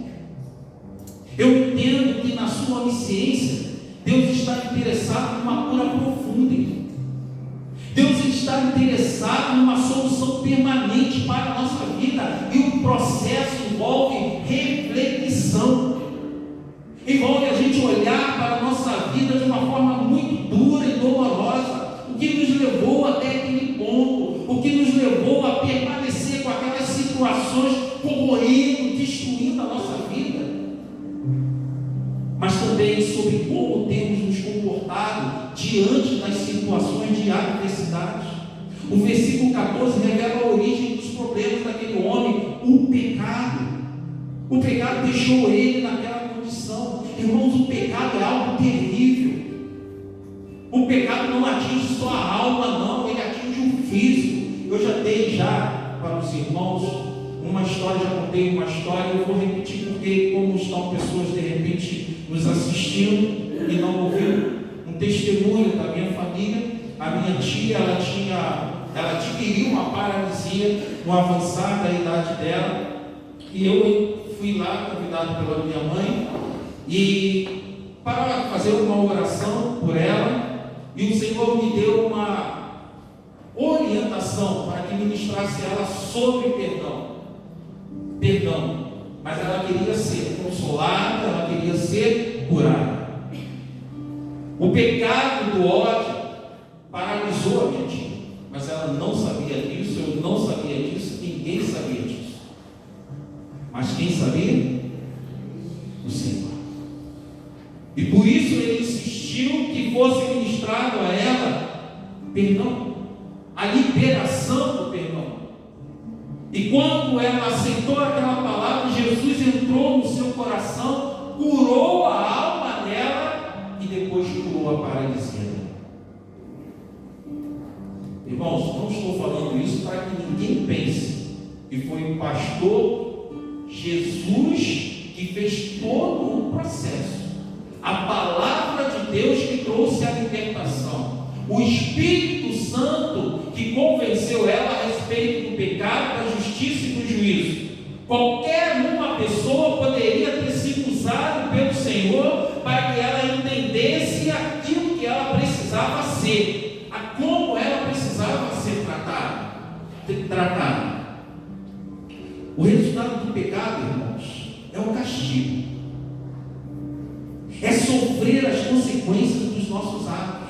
Eu entendo que na sua onisciência, Deus está interessado numa cura profunda, irmão. Deus está interessado numa solução permanente para a nossa vida, e o processo envolve reflexão, envolve a gente olhar para a nossa vida de uma forma muito dura e dolorosa, o que nos levou até aquele ponto, o que nos levou a permanecer com aquelas situações corroendo, destruindo a nossa vida, mas também sobre como temos nos comportado diante das situações de adversidade. O versículo 14 revela a origem dos problemas daquele homem, o pecado. O pecado deixou ele naquela condição. Irmãos, o pecado é algo terrível. O pecado não atinge só a alma, não, ele atinge o físico. Eu já dei para os irmãos uma história, já contei uma história, eu vou repetir porque como estão pessoas de repente nos assistindo e não ouviram, um testemunho da minha família. A minha tia, ela adquiriu uma paralisia no avançar da idade dela, e eu fui lá convidado pela minha mãe e para fazer uma oração por ela, e o Senhor me deu uma orientação para que ministrasse ela sobre perdão, mas ela queria ser consolada, ela queria ser curada. O pecado do ódio paralisou a minha tia, mas ela não sabia disso, eu não sabia disso, ninguém sabia disso. Mas quem sabia? O Senhor. E por isso ele insistiu que fosse ministrado a ela perdão, a liberação do perdão. E quando ela aceitou aquela palavra, Jesus entrou no seu coração, curou a alma dela e depois curou a paralisia dela. Irmãos, não estou falando isso para que ninguém pense que foi o pastor Jesus que fez todo o processo. A palavra de Deus que trouxe a libertação. O Espírito Santo que convenceu ela a respeito do pecado, da justiça e do juízo. Qualquer uma pessoa poderia ter sido usado pelo Senhor para que ela entendesse aquilo que ela precisava ser, a como ela precisava ser tratada. O resultado do pecado, irmãos, é o castigo. É sofrer as consequências dos nossos atos.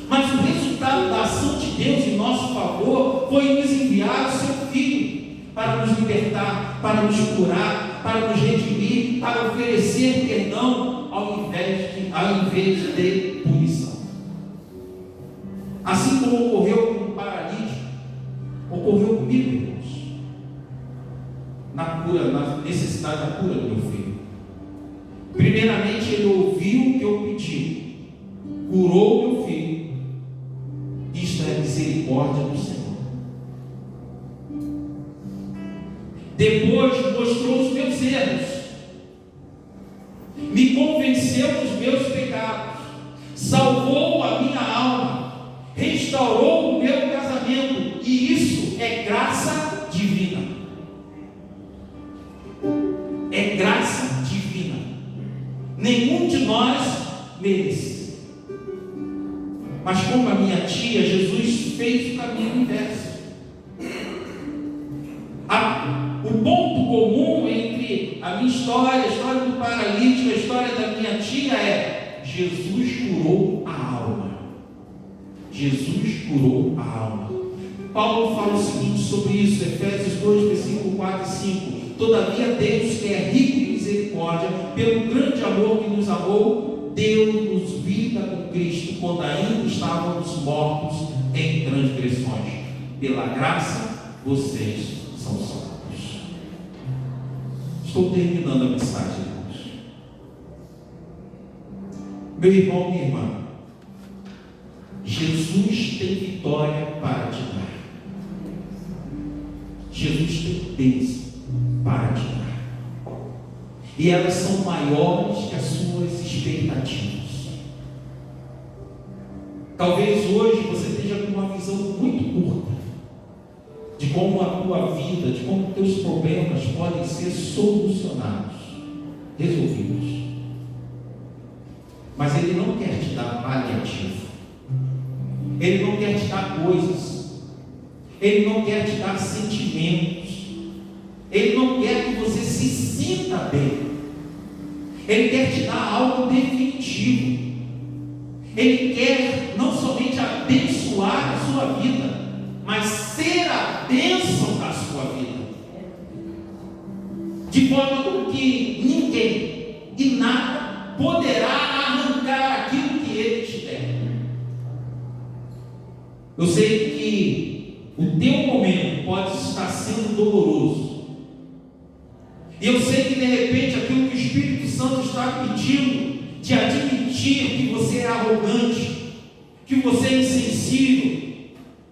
Mas o resultado da ação de Deus em nosso favor foi nos enviar o seu Filho para nos libertar, para nos curar, para nos redimir, para oferecer perdão ao invés de punição. Assim como ocorreu com o paralítico, ocorreu comigo, irmãos, na necessidade da cura do meu filho. Primeiramente, ele ouviu o que eu pedi, curou o meu filho. Isto é a misericórdia do Senhor. Depois mostrou os meus erros, me convenceu dos meus pecados, salvou a minha alma, restaurou o meu casamento, e isso é graça divina. É graça divina. Nenhum de nós merece. Mas como a minha tia, Jesus fez o caminho inverso. O ponto comum entre a minha história, a história do paralítico, a história da minha tia é: Jesus curou a alma. Jesus curou a alma. Paulo fala o seguinte sobre isso, Efésios 2, versículo 4 e 5. Todavia Deus, que é rico em misericórdia, pelo grande amor que nos amou, deu-nos vida com Cristo, quando ainda estávamos mortos em transgressões. Pela graça, vocês são salvos. Estou terminando a mensagem, irmãos. Meu irmão, minha irmã, Jesus tem vitória para te dar. Jesus tem bênção para te dar. E elas são maiores que as suas expectativas. Talvez hoje você esteja com uma visão muito curta de como a tua vida, de como teus problemas podem ser solucionados, resolvidos. Mas Ele não quer te dar paliativo. Ele não quer te dar coisas. Ele não quer te dar sentimentos. Ele não quer que você se sinta bem. Ele quer te dar algo definitivo. Ele quer não somente abençoar a sua vida, mas ser a bênção da sua vida, de forma com que ninguém e nada poderá arrancar aquilo que Ele te der. Eu sei que o teu momento pode estar sendo doloroso, e eu sei que de repente aquilo que o Espírito Santo está pedindo, de admitir que você é arrogante, que você é insensível,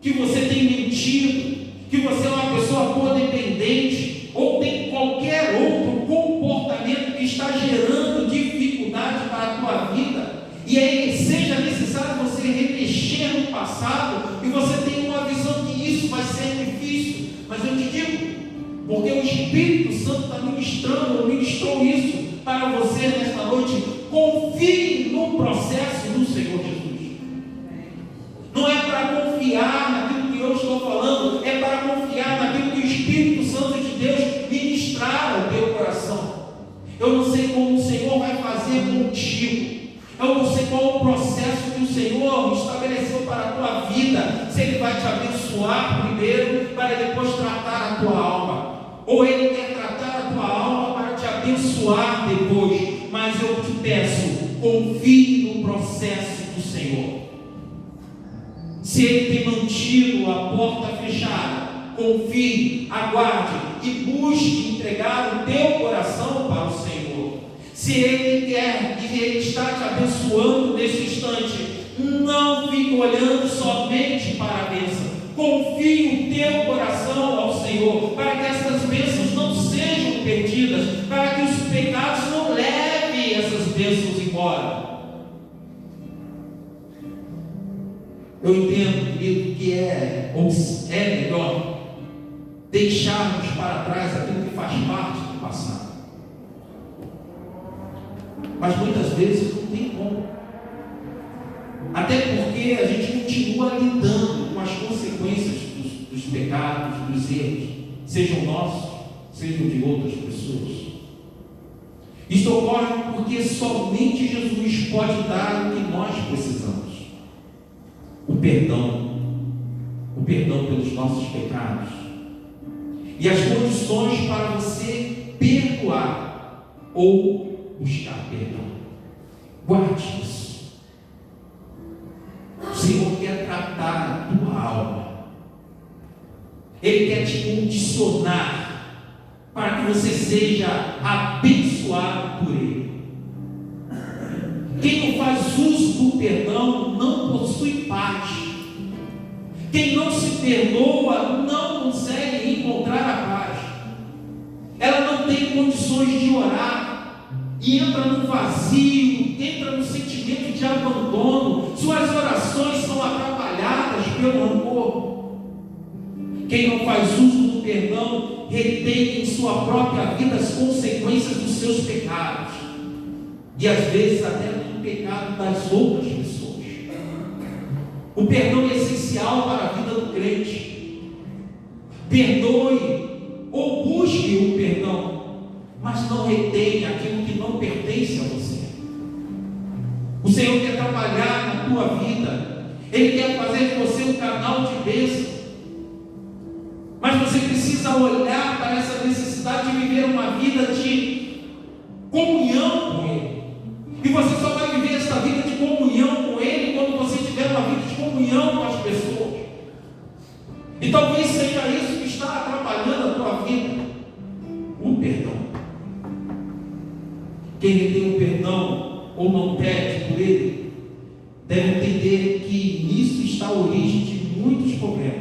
que você tem mentido, que você é uma pessoa codependente, ou tem qualquer outro comportamento que está gerando dificuldade para a tua vida, e aí seja necessário você remexer no passado, e você tem uma visão que isso vai ser difícil. Mas eu te digo, porque o Espírito Santo está ministrou isso para você nesta noite: confie no processo do Senhor Jesus. Não é para confiar naquilo que eu estou falando, é para confiar naquilo que o Espírito Santo de Deus ministrar ao teu coração. Eu não sei como o Senhor vai fazer contigo. Eu não sei qual o processo que o Senhor estabeleceu para a tua vida. Se Ele vai te abençoar primeiro, para depois tratar a tua alma, ou Ele quer tratar a tua alma para te abençoar depois. Mas eu te peço, confie no processo do Senhor. Se Ele tem mantido a porta fechada, confie, aguarde e busque entregar o teu coração para o Senhor. Se Ele quer e Ele está te abençoando nesse instante, não fique olhando somente para a bênção. Confie o teu coração ao Senhor, para que essas bênçãos não sejam perdidas, para que os pecados não levem essas bênçãos embora. Eu entendo, querido, que é melhor deixarmos para trás aquilo que faz parte do passado. Mas muitas vezes não tem como. Até porque a gente continua lidando com as consequências dos pecados, dos erros, sejam nossos, sejam de outras pessoas. Isto ocorre porque somente Jesus pode dar o que nós precisamos: o perdão perdão pelos nossos pecados e as condições para você perdoar ou buscar perdão. Guarde isso. O Senhor quer tratar a tua alma. Ele quer te condicionar para que você seja abençoado por Ele. Quem não faz uso do perdão não possui paz. Quem não se perdoa não consegue encontrar a paz. Ela não tem condições de orar e entra no vazio, entra no sentimento de abandono. Suas orações são atrapalhadas pelo rancor. Quem não faz uso do perdão retém em sua própria vida as consequências dos seus pecados e às vezes até do pecado das outras pessoas. O perdão é essencial para a vida do crente. Perdoe ou busque o perdão, mas não retenha aquilo que não pertence a você. O Senhor quer trabalhar na tua vida. Ele quer fazer de você um canal de bênção. Mas você precisa olhar para essa necessidade de viver uma vida de comunhão com Ele. E você só vai viver essa vida de comunhão com Ele quando você tiver uma vida de comunhão com as pessoas. E talvez seja isso que está atrapalhando a tua vida. O perdão. Quem retém o perdão ou não pede por ele, deve entender que nisso está a origem de muitos problemas.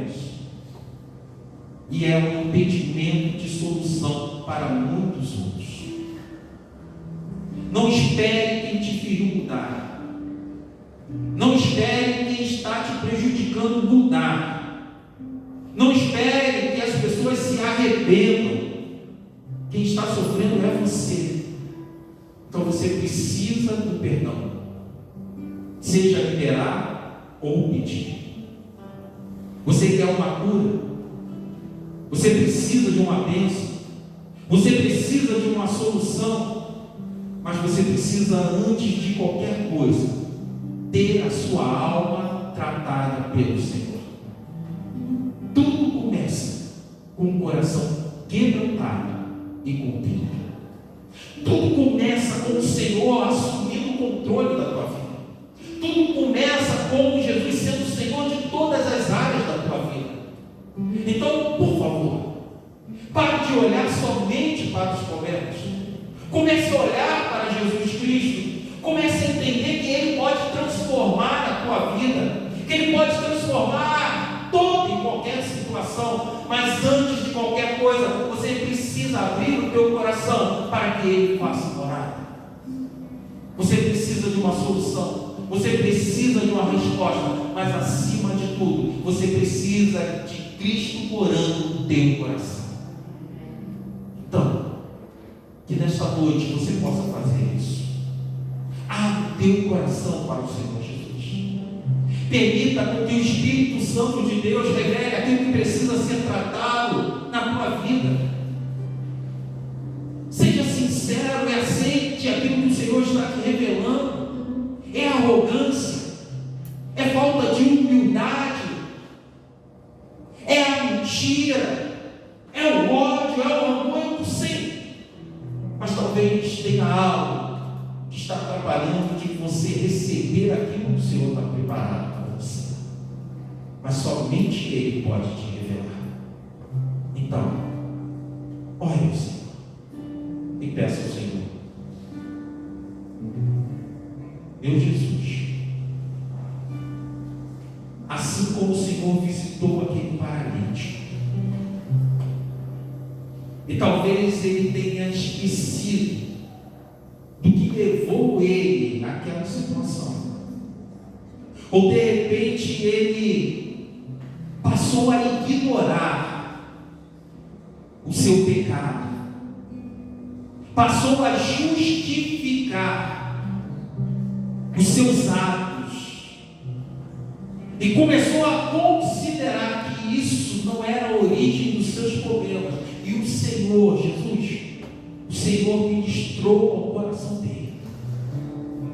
E é um impedimento de solução para muitos outros. Não espere quem te feriu mudar. Não espere quem está te prejudicando mudar. Não espere que as pessoas se arrependam. Quem está sofrendo é você. Então você precisa do perdão. Seja liberar ou pedir. Você quer uma cura? Você precisa de uma bênção, você precisa de uma solução, mas você precisa, antes de qualquer coisa, ter a sua alma tratada pelo Senhor. Tudo começa com um coração quebrantado e contrito. Tudo começa com o Senhor assumindo o controle da tua vida. Tudo começa com Jesus sendo o Senhor de todas as áreas da tua vida. Então, por favor, pare de olhar somente para os problemas. Comece a olhar para Jesus Cristo. Comece a entender que Ele pode transformar a tua vida, que Ele pode transformar toda e qualquer situação. Mas antes de qualquer coisa, você precisa abrir o teu coração para que Ele faça morada. Você precisa de uma solução. Você precisa de uma resposta. Mas acima de tudo, você precisa de Cristo morando no teu coração. Então, que nesta noite você possa fazer isso. Abra o teu coração para o Senhor Jesus. Permita com que o Espírito Santo de Deus revele aquilo que precisa ser tratado na tua vida. Seja sincero e aceite aquilo que o Senhor está te revelando. É arrogância, é falta de humildade, é a mentira, é o ódio, é o amor, eu não sei. Mas talvez tenha algo que está atrapalhando de você receber aquilo que o Senhor está preparado para você. Mas somente Ele pode te revelar. Então, ore ao Senhor e peça ao Senhor: meu Jesus, assim como o Senhor visitou aquele paralítico, e talvez ele tenha esquecido do que levou ele naquela situação, ou de repente ele passou a ignorar o seu pecado, passou a justificar os seus atos e começou a considerar que isso não era a origem dos seus problemas. E o Senhor Jesus, o Senhor ministrou ao coração dele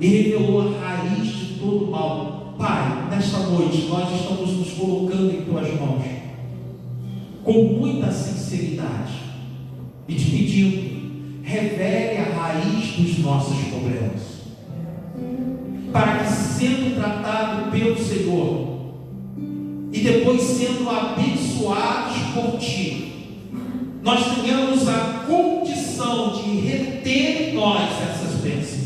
e revelou a raiz de todo mal Pai, nesta noite nós estamos nos colocando em Tuas mãos, com muita sinceridade, e te pedindo, revele a raiz dos nossos problemas, para que, sendo tratado pelo Senhor, e depois sendo abençoados por Ti, nós tenhamos a condição de reter em nós essas bênçãos.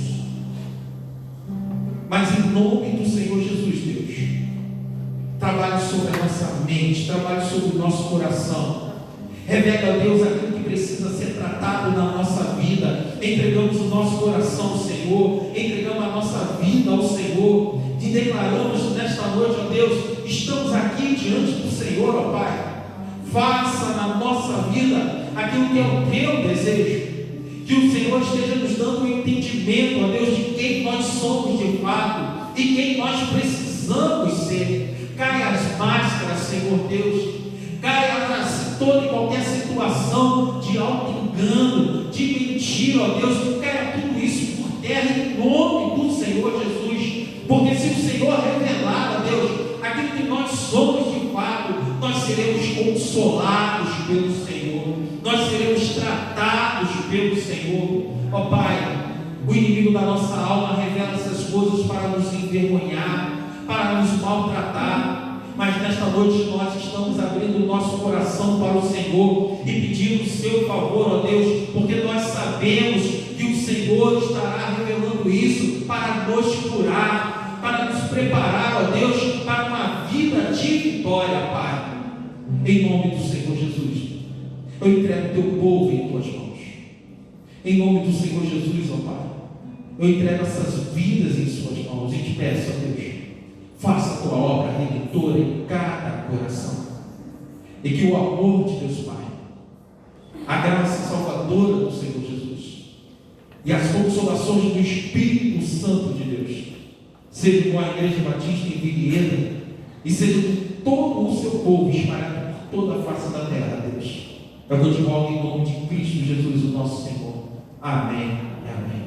Mas em nome do Senhor Jesus, Deus, trabalhe sobre a nossa mente, trabalhe sobre o nosso coração. Revela a Deus aquilo que precisa ser tratado na nossa vida. Entregamos o nosso coração ao Senhor, entregamos a nossa vida ao Senhor, e declaramos nesta noite, ó Deus, estamos aqui diante do Senhor, ó Pai. Faça na nossa vida aquilo que é o Teu desejo. Que o Senhor esteja nos dando um entendimento, ó Deus, de quem nós somos de fato e quem nós precisamos ser. Caia as máscaras, Senhor Deus. Caia toda e qualquer situação de auto-engano, de mentira, ó Deus. Caia tudo isso por terra em nome do Senhor Jesus. Porque se o Senhor revelar, ó Deus, aquilo que nós somos de fato, nós seremos consolados pelo Senhor, nós seremos tratados pelo Senhor. Ó Pai, o inimigo da nossa alma revela essas coisas para nos envergonhar, para nos maltratar, mas nesta noite nós estamos abrindo o nosso coração para o Senhor e pedindo o seu favor, ó Deus, porque nós sabemos que o Senhor estará revelando isso para nos curar, para nos preparar, ó Deus, para uma vida de vitória, Pai. Em nome do Senhor Jesus, eu entrego o Teu povo em Tuas mãos. Em nome do Senhor Jesus, ó Pai, eu entrego essas vidas em Suas mãos e te peço, ó Deus, faça a Tua obra redentora em cada coração, e que o amor de Deus Pai, a graça salvadora do Senhor Jesus e as consolações do Espírito Santo de Deus seja com a Igreja Batista em Vilhena e seja com todo o Seu povo espalhado por toda a face da terra, Deus. Eu vou te rogo em nome de Cristo Jesus, o nosso Senhor. Amém e amém.